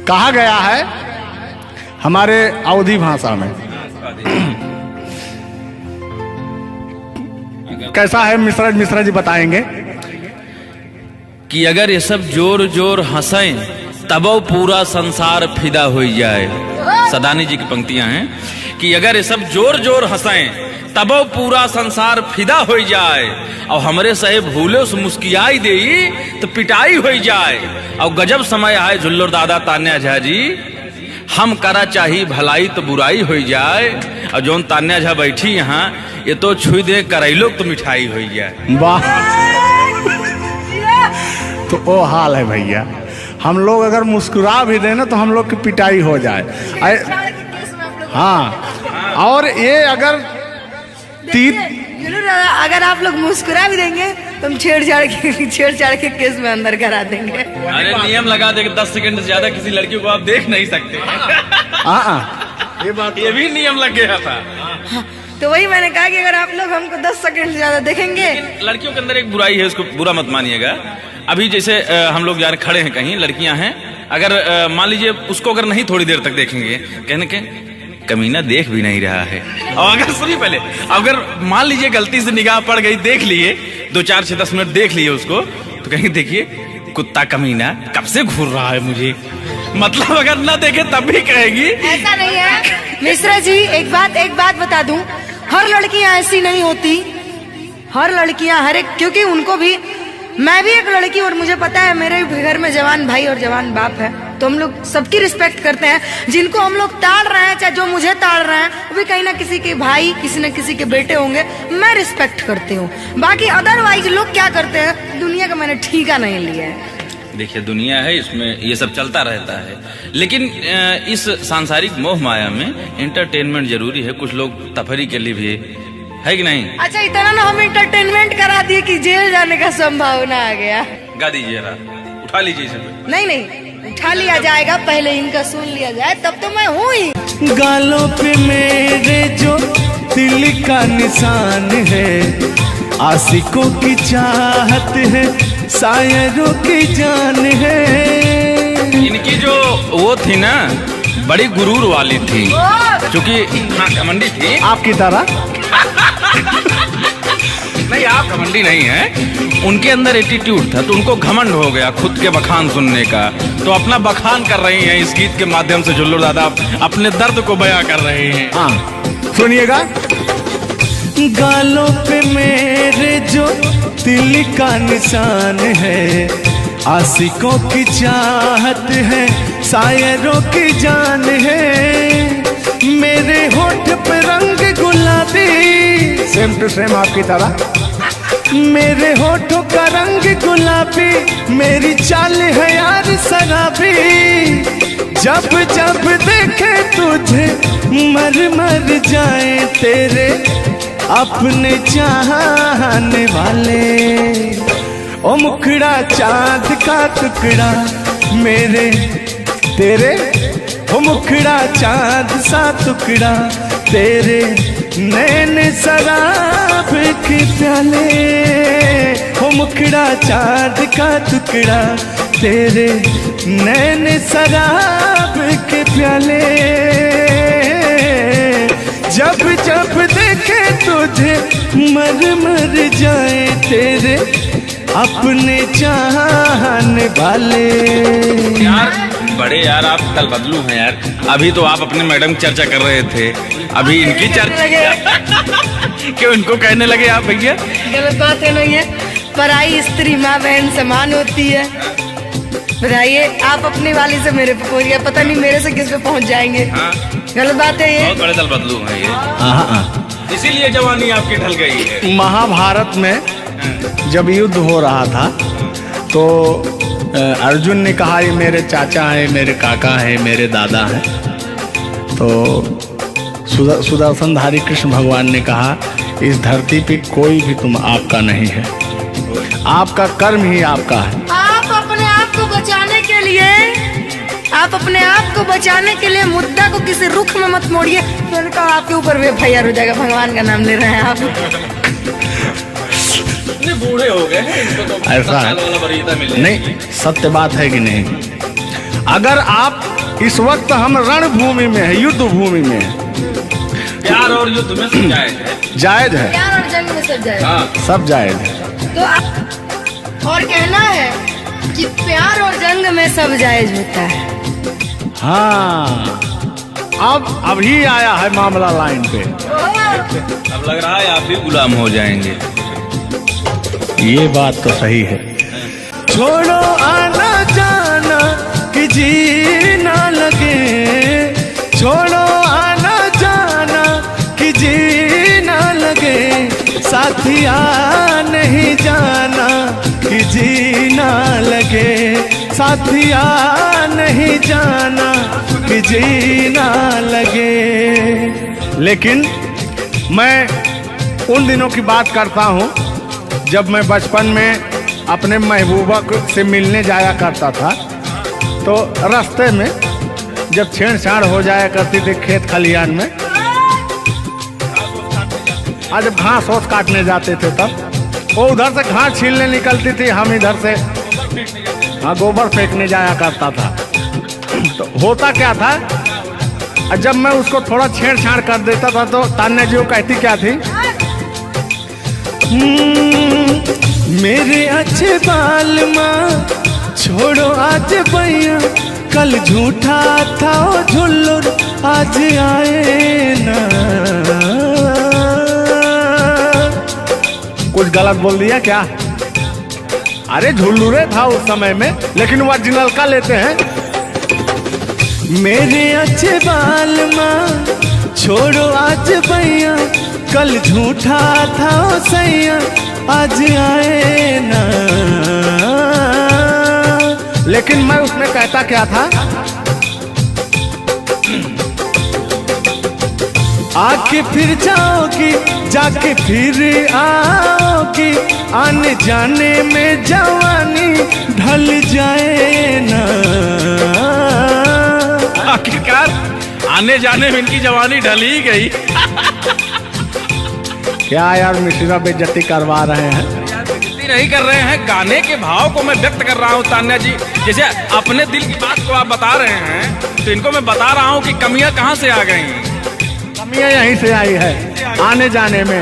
कहा गया है हमारे अवधी भाषा में, कैसा है मिश्रा जी बताएंगे कि अगर ये सब जोर जोर हंसें तब पूरा संसार फिदा हो जाए। सदानी जी की पंक्तियां हैं कि अगर ये सब जोर जोर हंसें तबो पूरा संसार फिदा हो जाए और हमरे सहे भूले उस मुस्कियाई दे तो पिटाई हो जाए और गजब समय आए झुल्लर दादा तान्या झा जी हम करा चाही भलाई तो बुराई हो जाए और जोन तान्या झा बैठी यहाँ ये तो छुई दे करैलो तो मिठाई हो जाए। वाह, तो वो हाल है भैया, हम लोग अगर मुस्कुरा भी देना तो हम लोग की पिटाई हो जाए। हाँ, और ये अगर अगर आप लोग मुस्कुरा भी देंगे तो हम छेड़छाड़ के केस में अंदर करा देंगे। अरे नियम लगा दे 10 सेकंड से ज्यादा किसी लड़की को आप देख नहीं सकते। ये बात, ये भी नियम लग गया था। तो वही मैंने कहा कि अगर आप लोग हमको 10 सेकंड से ज्यादा देखेंगे। लड़कियों के अंदर एक बुराई है, उसको बुरा मत मानिएगा। अभी जैसे हम लोग यार खड़े हैं कहीं, लड़कियां हैं, अगर मान लीजिए उसको अगर नहीं थोड़ी देर तक देखेंगे, कहने के कमीना देख भी नहीं रहा है। और अगर सुनिए पहले, अगर मान लीजिए गलती से निगाह पड़ गई, देख लिए 2 4 6 10 मिनट देख लिए उसको, तो कहेंगे देखिए कुत्ता कमीना कब से घूर रहा है मुझे। मतलब अगर ना देखे तब भी कहेगी। ऐसा नहीं है मिश्रा जी, एक बात बता दूं, हर लड़कियां ऐसी नहीं होती, हर लड़कियां हर एक, क्योंकि उनको भी, मैं भी एक लड़की और मुझे पता है मेरे घर में जवान भाई और जवान बाप है, तो हम लोग सबकी रिस्पेक्ट करते हैं। जिनको हम लोग ताड़ रहे हैं, चाहे जो मुझे ताड़ रहे हैं, वो भी कहीं ना किसी के भाई, किसी न किसी के बेटे होंगे, मैं रिस्पेक्ट करती हूँ। बाकी अदरवाइज लोग क्या करते हैं, दुनिया का मैंने ठीका नहीं लिया है। देखिए दुनिया है, इसमें ये सब चलता रहता है, लेकिन इस सांसारिक मोह माया में एंटरटेनमेंट जरूरी है। कुछ लोग तफरी के लिए भी है कि नहीं। अच्छा, इतना ना हम एंटरटेनमेंट करा दिए कि जेल जाने का संभावना आ गया। गा दीजिए, उठा लीजिए इसे। नहीं उठा लिया जाएगा, पहले इनका सुन लिया जाए, तब तो मैं हूँ ही। गालों पे मेरे जो दिल का निशान है, आशिकों की चाहत है, शायरों की जान है। इनकी जो वो थी ना, बड़ी गुरूर वाली थी, क्योंकि हाँ घमंडी थी आपकी तरह। नहीं, आप घमंडी नहीं है, उनके अंदर एटीट्यूड था, तो उनको घमंड हो गया खुद के बखान सुनने का, तो अपना बखान कर रही हैं इस गीत के माध्यम से। झुल्लू दादा अपने दर्द को बयां कर रहे हैं। हाँ सुनिएगा। गालों पे मेरे जो दिल का निशान है, आशिकों की चाहत है, शायरों की जान है। मेरे होठ पे रंग गुलाबी, सेम टू सेम आपकी तरह। मेरे होठों का रंग गुलाबी, मेरी चाल है यार शराबी। जब जब देखे तुझे मर मर जाए तेरे अपने चाहने वाले। ओ मुखड़ा चांद का टुकड़ा मेरे तेरे, ओ मुखड़ा चांद सा टुकड़ा तेरे, नैन शराब के प्याले। ओ मुखड़ा चांद का टुकड़ा तेरे, नैन शराब के प्याले। जब जब देखे तुझे मर मर जाए तेरे अपने चाहने वाले। यार बड़े यार आप कल बदलू हैं यार। अभी तो आप अपने मैडम की चर्चा कर रहे थे, अभी इनकी चर्चा क्यों इनको कहने लगे आप भैया? गलत बात है नहीं है, पराई स्त्री माँ बहन समान होती है। बताइए, आप अपनी वाली से मेरे पे पहुंच गया, पता नहीं मेरे से किस पे पहुंच जाएंगे। हाँ। गलत बात है ये। बहुत बड़े दल बदलू हैं ये, इसीलिए जवानी आपकी ढल गई है। महाभारत में जब युद्ध हो रहा था तो अर्जुन ने कहा ये मेरे चाचा है, मेरे काका है, मेरे दादा है। तो सुदर्शनधारी कृष्ण भगवान ने कहा इस धरती पे कोई भी तुम आपका नहीं है, आपका कर्म ही आपका है। आप अपने आप को बचाने के लिए, आप अपने आप को बचाने के लिए मुद्दा को किसी रुख में मत मोड़िए। मैंने कहा आपके ऊपर भी FIR हो जाएगा, भगवान का नाम ले रहे हैं आप। बूढ़े हो गए हैं, इनको तो ऐसा है नहीं, सत्य बात है कि नहीं। अगर आप इस वक्त हम रणभूमि में है, युद्ध भूमि में है, प्यार और युद्ध में सब जायज है। जायज है, प्यार और जंग में सब जायज। हाँ। सब जायज है। तो और कहना है कि प्यार और जंग में सब जायज होता है। हाँ, अब अभी आया है मामला लाइन पे। अब लग रहा है आप भी गुलाम हो जाएंगे। ये बात तो सही है। छोड़ो आना जाना कि जी ना लगे, छोड़ो आना जाना कि जी ना लगे, साथिया नहीं जाना कि जी ना लगे, साथिया नहीं जाना कि जी ना लगे। लेकिन मैं उन दिनों की बात करता हूँ जब मैं बचपन में अपने महबूबा से मिलने जाया करता था, तो रास्ते में जब छेड़छाड़ हो जाया करती थी खेत खलिहान में, आज जब घास ओस काटने जाते थे तब वो उधर से घास छीलने निकलती थी, हम इधर से गोबर फेंकने जाया करता था। तो होता क्या था, जब मैं उसको थोड़ा छेड़छाड़ कर देता था तो तान्या जी वो कहती क्या थी, मेरे अच्छे बाल माँ छोड़ो आज भैया, कल झूठा था वो झुल्लुर आज आए ना। कुछ गलत बोल दिया क्या? अरे झुल्लुरे था उस समय में, लेकिन ओरिजिनल का लेते हैं। मेरे अच्छे बाल माँ छोड़ो आज भैया, कल झूठा था वो सैया आज आए ना। लेकिन मैं उसमें कहता क्या था, आके फिर जाओगी जाके फिर आओगी, आने जाने में जवानी ढल जाए ना। आखिरकार आने जाने में इनकी जवानी ढल ही गई। क्या यार मिश्रा बेइज्जती करवा रहे हैं? बेइज्जती नहीं कर रहे हैं, गाने के भाव को मैं व्यक्त कर रहा हूँ तान्या जी। जैसे अपने दिल की बात को आप बता रहे हैं, तो इनको मैं बता rहा हूँ कि कमियां कहाँ से आ गई। कमियां यहीं से आई है आने जाने में।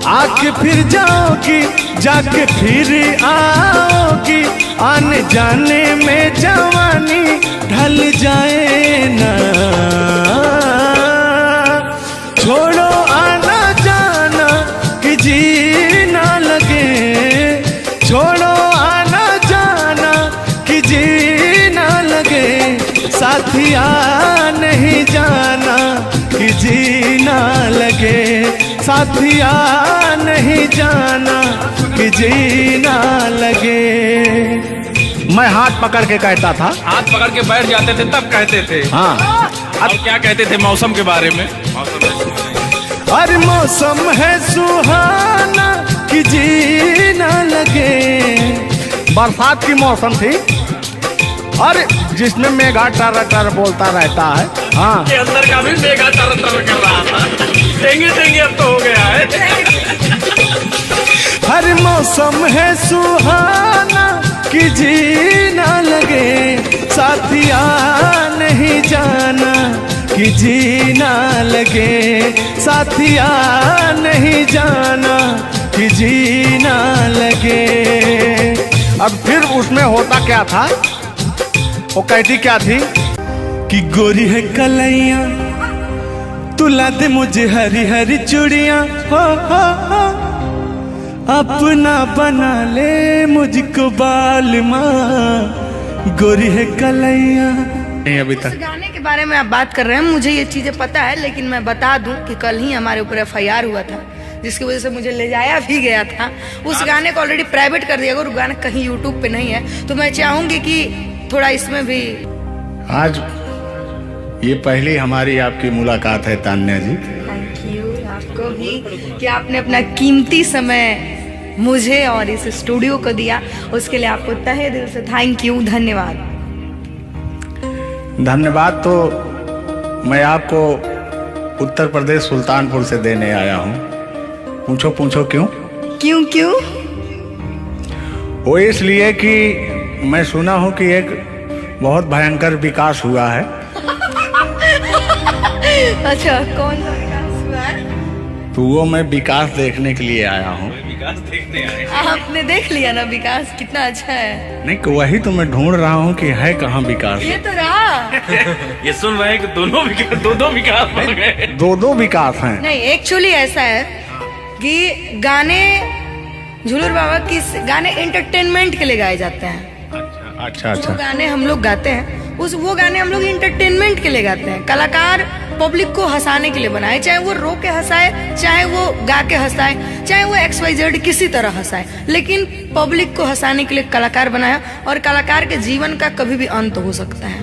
आके फिर जाओगी जाके फिर आओगी, आने जाने में जवानी ढल जाए ना। छोड़ो आना जाना कि जी ना लगे, छोड़ो आना जाना कि जी ना लगे, साथिया नहीं जाना कि जी ना लगे, साथिया नहीं जाना कि जी ना लगे। मैं हाथ पकड़ के कहता था, हाथ पकड़ के बैठ जाते थे तब कहते थे। हाँ अब क्या कहते थे मौसम के बारे में? अरे मौसम है सुहाना कि जी ना लगे। बरसात की मौसम थी, अरे जिसमें मेघा टर टर बोलता रहता है। हाँ के अंदर का भी मेघा तर तर कर रहा था। देंगे देंगे अब तो हो गया है। हर मौसम है सुहाना कि जी ना लगे, साथिया नहीं जाना कि जी ना लगे, साथिया नहीं जाना कि जी ना लगे। अब फिर उसमें होता क्या था, वो कहती क्या थी कि गोरी है कलैया तुला दे मुझे हरी हरी चूड़ियां, हो अपना बना ले मुझको बाल माँ, गोरी है कलैया। नहीं अभी इस तक गाने के बारे में आप बात कर रहे हैं, मुझे ये चीजें पता है, लेकिन मैं बता दूं कि कल ही हमारे ऊपर FIR हुआ था, जिसकी वजह से मुझे ले जाया भी गया था। उस गाने को ऑलरेडी प्राइवेट कर दिया गया, और गाना कहीं YouTube पे नहीं है। तो मैं चाहूंगी कि थोड़ा इसमें भी। आज ये पहली हमारी आपकी मुलाकात है तान्या जी। थैंक यू आपको भी कि आपने अपना कीमती समय मुझे और इस स्टूडियो को दिया, उसके लिए आपको तहे दिल से थैंक यू, धन्यवाद। धन्यवाद तो मैं आपको उत्तर प्रदेश सुल्तानपुर से देने आया हूँ। पूछो पूछो क्यों? क्यों क्यों? वो इसलिए कि मैं सुना हूँ कि एक बहुत भयंकर विकास हुआ है। अच्छा, कौन सा विकास हुआ है? तो वो मैं विकास देखने के लिए आया हूँ। विकास देखने आए। आपने देख लिया ना विकास कितना अच्छा है। नहीं वही तो मैं ढूंढ रहा हूँ कि है कहाँ विकास। ये तो रहा। ये सुन रहे हैं कि दोनों विकास दो विकास बन गए। दो विकास हैं। नहीं एक्चुअली ऐसा है कि गाने झुलूर बाबा की गाने एंटरटेनमेंट के लिए गाए जाते हैं। अच्छा जो गाने हम लोग गाते हैं वो गाने हम लोग इंटरटेनमेंट के लिए गाते हैं। कलाकार पब्लिक को हंसाने के लिए बनाए, चाहे वो रो के हंसाए, चाहे वो गा के हंसाए, चाहे वो XYZ किसी तरह हंसाए, लेकिन पब्लिक को हंसाने के लिए कलाकार बनाया। और कलाकार के जीवन का कभी भी अंत हो सकता है।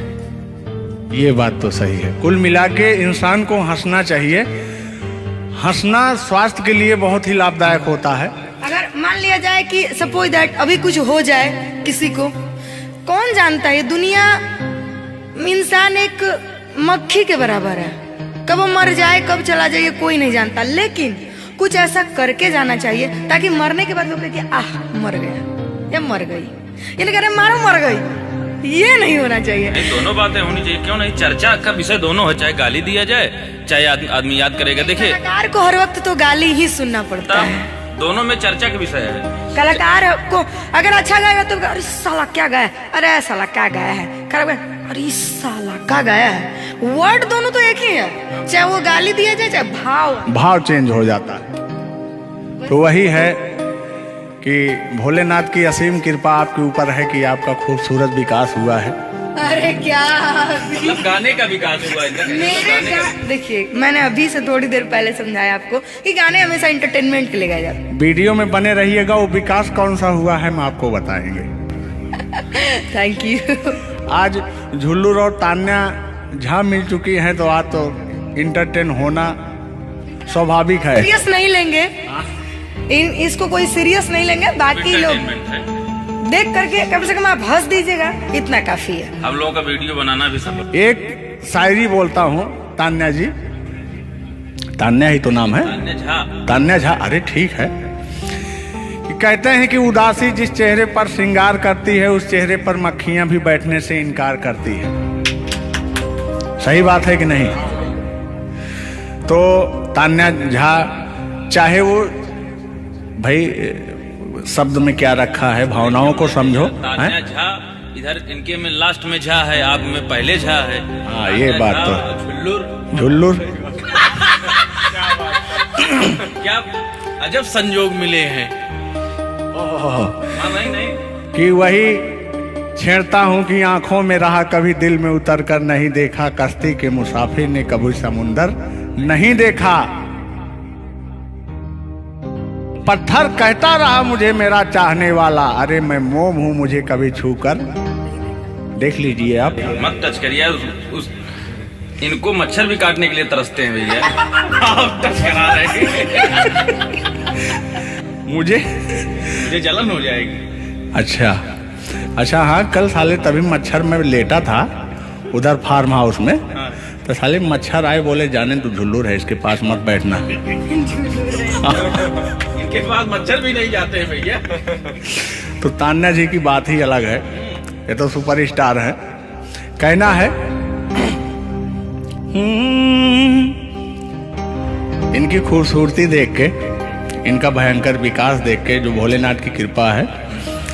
ये बात तो सही है। कुल मिला के इंसान को हंसना चाहिए। हंसना स्वास्थ्य के लिए बहुत ही लाभदायक होता है। अगर मान लिया जाए कि सपोज दैट अभी कुछ हो जाए किसी को, कौन जानता है? दुनिया इंसान एक मक्खी के बराबर है, कब वो मर जाए कब चला जाए कोई नहीं जानता। लेकिन कुछ ऐसा करके जाना चाहिए ताकि मरने के बाद लोग कहें आह मर गया या मर गई, ये नहीं कह रहे मारो मर गई, ये नहीं होना चाहिए। दोनों बातें होनी चाहिए। क्यों नहीं? चर्चा का विषय दोनों है, चाहे गाली दिया जाए चाहे आदमी याद करेगा। देखिए कलाकार को हर वक्त तो गाली ही सुनना पड़ता है। दोनों में चर्चा का विषय है। कलाकार को अगर अच्छा गाएगा तो अरे साला क्या गाया, अरे साला क्या गाया है, खराब गाया, अरे साला क्या गाया है। वर्ड दोनों तो एक ही है, चाहे वो गाली दिया जाए चाहे भाव चेंज हो जाता है। तो वही है कि भोलेनाथ की असीम कृपा आपके ऊपर है कि आपका खूबसूरत विकास हुआ है। अरे क्या मतलब गाने का विकास हुआ है। देखिए मैंने अभी से थोड़ी देर पहले समझाया आपको कि गाने हमेशा एंटरटेनमेंट के लिए गाए जाते हैं। वीडियो में बने रहिएगा, वो विकास कौन सा हुआ है हम आपको बताएंगे। Thank you. आज झुल्लूर और तान्या झा मिल चुकी हैं तो आज तो इंटरटेन होना स्वाभाविक है। सीरियस नहीं लेंगे, इसको कोई सीरियस नहीं लेंगे। बाकी लोग देख करके कम से कम आप हंस दीजिएगा, इतना काफी है। हम लोगों का वीडियो बनाना भी सब। एक शायरी बोलता हूँ तान्या जी, तान्या ही तो नाम है, तान्या झा। अरे ठीक है। कि कहते हैं कि उदासी जिस चेहरे पर श्रृंगार करती है उस चेहरे पर मक्खियां भी बैठने से इनकार करती है। सही बात है कि नहीं? तो तान्या झा चाहे वो भाई शब्द में क्या रखा है, भावनाओं को समझो। तान्या झा इधर इनके में लास्ट में झा है, आप में पहले झा है। हाँ ये बात तो झुल्लूर क्या अजब संजोग मिले हैं। नहीं कि वही छेड़ता हूँ कि आंखों में रहा कभी दिल में उतर कर नहीं देखा, कश्ती के मुसाफिर ने कभी समुंदर नहीं देखा। पत्थर कहता रहा मुझे मेरा चाहने वाला, अरे मैं मोम हूँ मुझे कभी छू कर देख लीजिए आप। मत टच करिए इनको मच्छर भी काटने के लिए तरसते हैं भैया। आप टच करा रहे हैं। मुझे जलन हो जाएगी। अच्छा हाँ, कल साले तभी मच्छर में लेटा था उधर फार्म हाउस में, तो साले मच्छर आए, बोले जाने तू झुल्लूर है इसके पास मत बैठना। इनके पास मच्छर भी नहीं जाते हैं भैया। तो तान्या जी की बात ही अलग है, ये तो सुपरस्टार है। कहना है इनकी खूबसूरती देख के, इनका भयंकर विकास देख के, जो भोलेनाथ की कृपा है।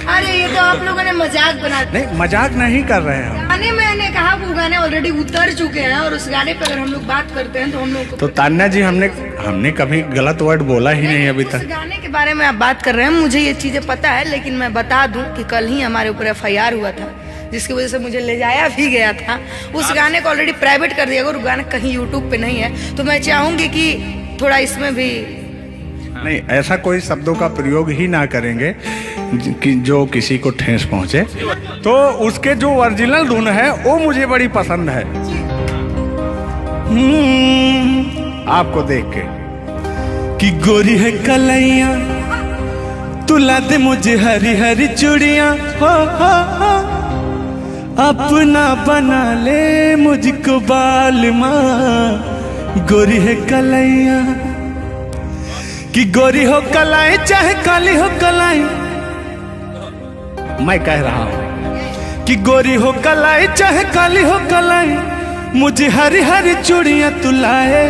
अरे ये तो आप लोगों ने मजाक बना दिया। नहीं मजाक नहीं कर रहे हैं। गाने मैंने कहा वो गाने ऑलरेडी उतर चुके हैं और उस गाने पे अगर हम लोग बात करते हैं तो हम लोग तो तान्या जी हमने कभी गलत वर्ड बोला ही नहीं अभी तक। उस गाने के बारे में आप बात कर रहे हैं, मुझे ये चीजें पता है, लेकिन मैं बता दूं कि कल ही हमारे ऊपर FIR हुआ था जिसकी वजह से मुझे ले जाया भी गया था। उस गाने को ऑलरेडी प्राइवेट कर दिया, और गाना कहीं यूट्यूब पे नहीं है। तो मैं चाहूंगी कि थोड़ा इसमें भी नहीं, ऐसा कोई शब्दों का प्रयोग ही ना करेंगे कि जो किसी को ठेस पहुंचे। तो उसके जो ओरिजिनल धुन है वो मुझे बड़ी पसंद है। आपको देख के कि गोरी है कलैया तुला दे मुझे हरी हरी चूड़ियां, हो अपना बना ले मुझको बाल माँ। गोरी है कलैया कि गोरी हो कलाई चाहे काली हो कलाई, मैं कह रहा हूं कि गोरी हो कलाई चाहे काली हो कलाई, मुझे हरी हरी चूड़ियां तुलाए,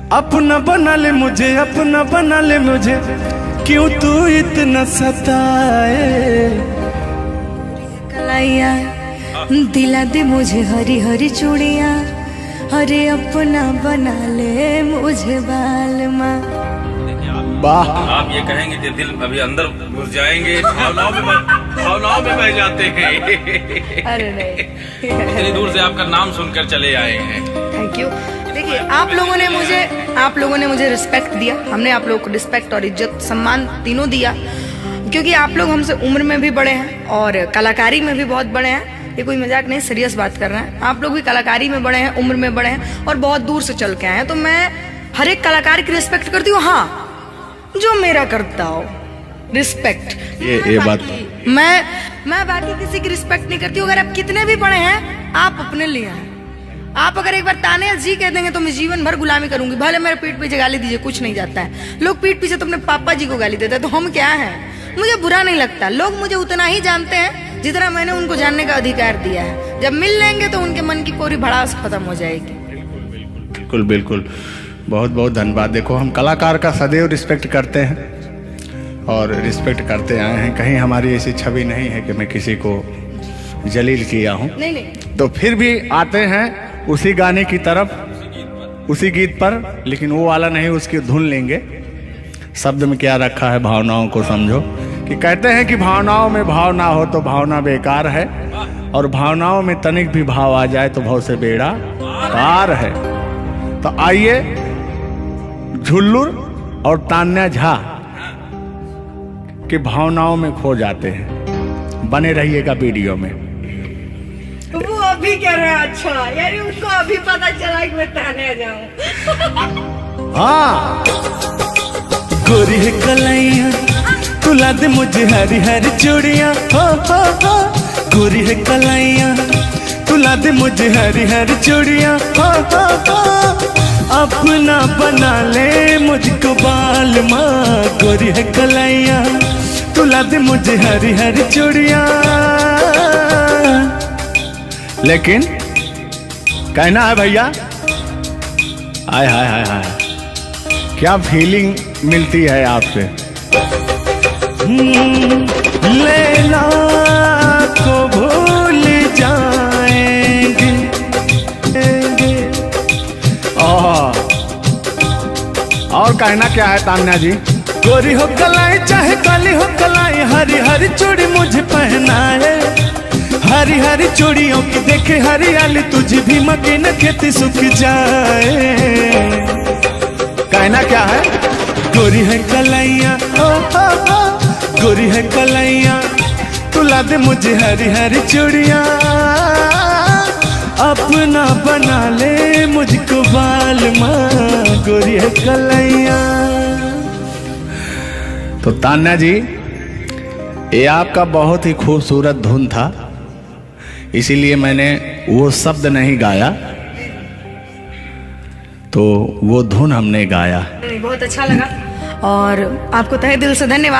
अपना बना ले मुझे, अपना बना ले मुझे, क्यों तू इतना सताए। कलाइया दिला दे मुझे हरी हरी चूड़ियाँ, अरे अपना बना ले मुझे बालमा। वाह, आप ये कहेंगे कि दिल अभी अंदर घुस जाएंगे, भावनाओं में बह जाते हैं। अरे नहीं, इतनी दूर से आपका नाम सुनकर चले आए हैं। Thank you. देखिए आप लोगों ने मुझे रिस्पेक्ट दिया, हमने आप लोगों को रिस्पेक्ट और इज्जत सम्मान तीनों दिया, क्योंकि आप लोग हमसे उम्र में भी बड़े हैं और कलाकारी में भी बहुत बड़े हैं। ये कोई मजाक नहीं, सीरियस बात कर रहे हैं। आप लोग भी कलाकारी में बड़े हैं, उम्र में बड़े हैं और बहुत दूर से चल के आए हैं, तो मैं हर एक कलाकार की रिस्पेक्ट करती हूँ। हाँ, जो मेरा करता हो रिस्पेक्ट, ये बात मैं बाकी किसी की रिस्पेक्ट नहीं करती हूँ। अगर आप कितने भी बड़े हैं, आप अपने लिए हैं। आप अगर एक बार ताने जी कह देंगे तो मैं जीवन भर गुलामी करूंगी, भले मेरे पीठ पीछे गाली दीजिए, कुछ नहीं जाता है। लोग पीठ पीछे तो अपने पापा जी को गाली देते हैं, तो हम क्या हैं? मुझे बुरा नहीं लगता। लोग मुझे उतना ही जानते हैं जितना मैंने उनको जानने का अधिकार दिया है। जब मिल लेंगे तो उनके मन की पूरी भड़ास खत्म हो जाएगी। बिल्कुल बिल्कुल, बहुत बहुत धन्यवाद। देखो, हम कलाकार का सदैव रिस्पेक्ट करते हैं और रिस्पेक्ट करते आए हैं। कहीं हमारी ऐसी छवि नहीं है कि मैं किसी को जलील किया हूँ। नहीं, तो फिर भी आते हैं उसी गाने की तरफ, उसी गीत पर, लेकिन वो वाला नहीं, उसकी धुन लेंगे। शब्द में क्या रखा है, भावनाओं को समझो। कि कहते हैं कि भावनाओं में भाव ना हो तो भावना बेकार है, और भावनाओं में तनिक भी भाव आ जाए तो भाव से बेड़ा पार है। तो आइए, झुल्लुर और तान्या झा के भावनाओं में खो जाते हैं। बने रहिएगा वीडियो में। वो अभी कह रहे हैं, अच्छा यानी उनको अभी पता चला कि मैं ताने जाऊं। हाँ, गोरी है कलाइया, तुला दे मुझे हरी हरी चूड़ियाँ, हो। गोरी है कलाइया, तुला दे मुझे हरी हरी चूड़ियाँ, हो। अपना बना ले मुझको बालमा। गोरी है कलाइया, तुला दे मुझे हरी हरी चूड़ियाँ। लेकिन कहना है भैया, हाय हाय हाय हाय, क्या फीलिंग मिलती है आपसे। लैला को भूल जाएंगे। और कहना क्या है तान्या जी। गोरी हो कलाई चाहे काली हो कलाई, हरी हरी चूड़ी मुझे पहनाए। हरी हरी चूड़ियों की देखे हरियाली, तुझे भी मके न खेती सूख जाए। कहना क्या है। गोरी है कलाइया, हो। गोरी है कलाइया, तुला दे मुझे हरी हरी चूड़ियाँ। अपना बना ले मुझको बालमा। गोरी है कलाइया। तो तान्या जी, ये आपका बहुत ही खूबसूरत धुन था, इसीलिए मैंने वो शब्द नहीं गाया, तो वो धुन हमने गाया। बहुत अच्छा लगा और आपको तहे दिल से धन्यवाद।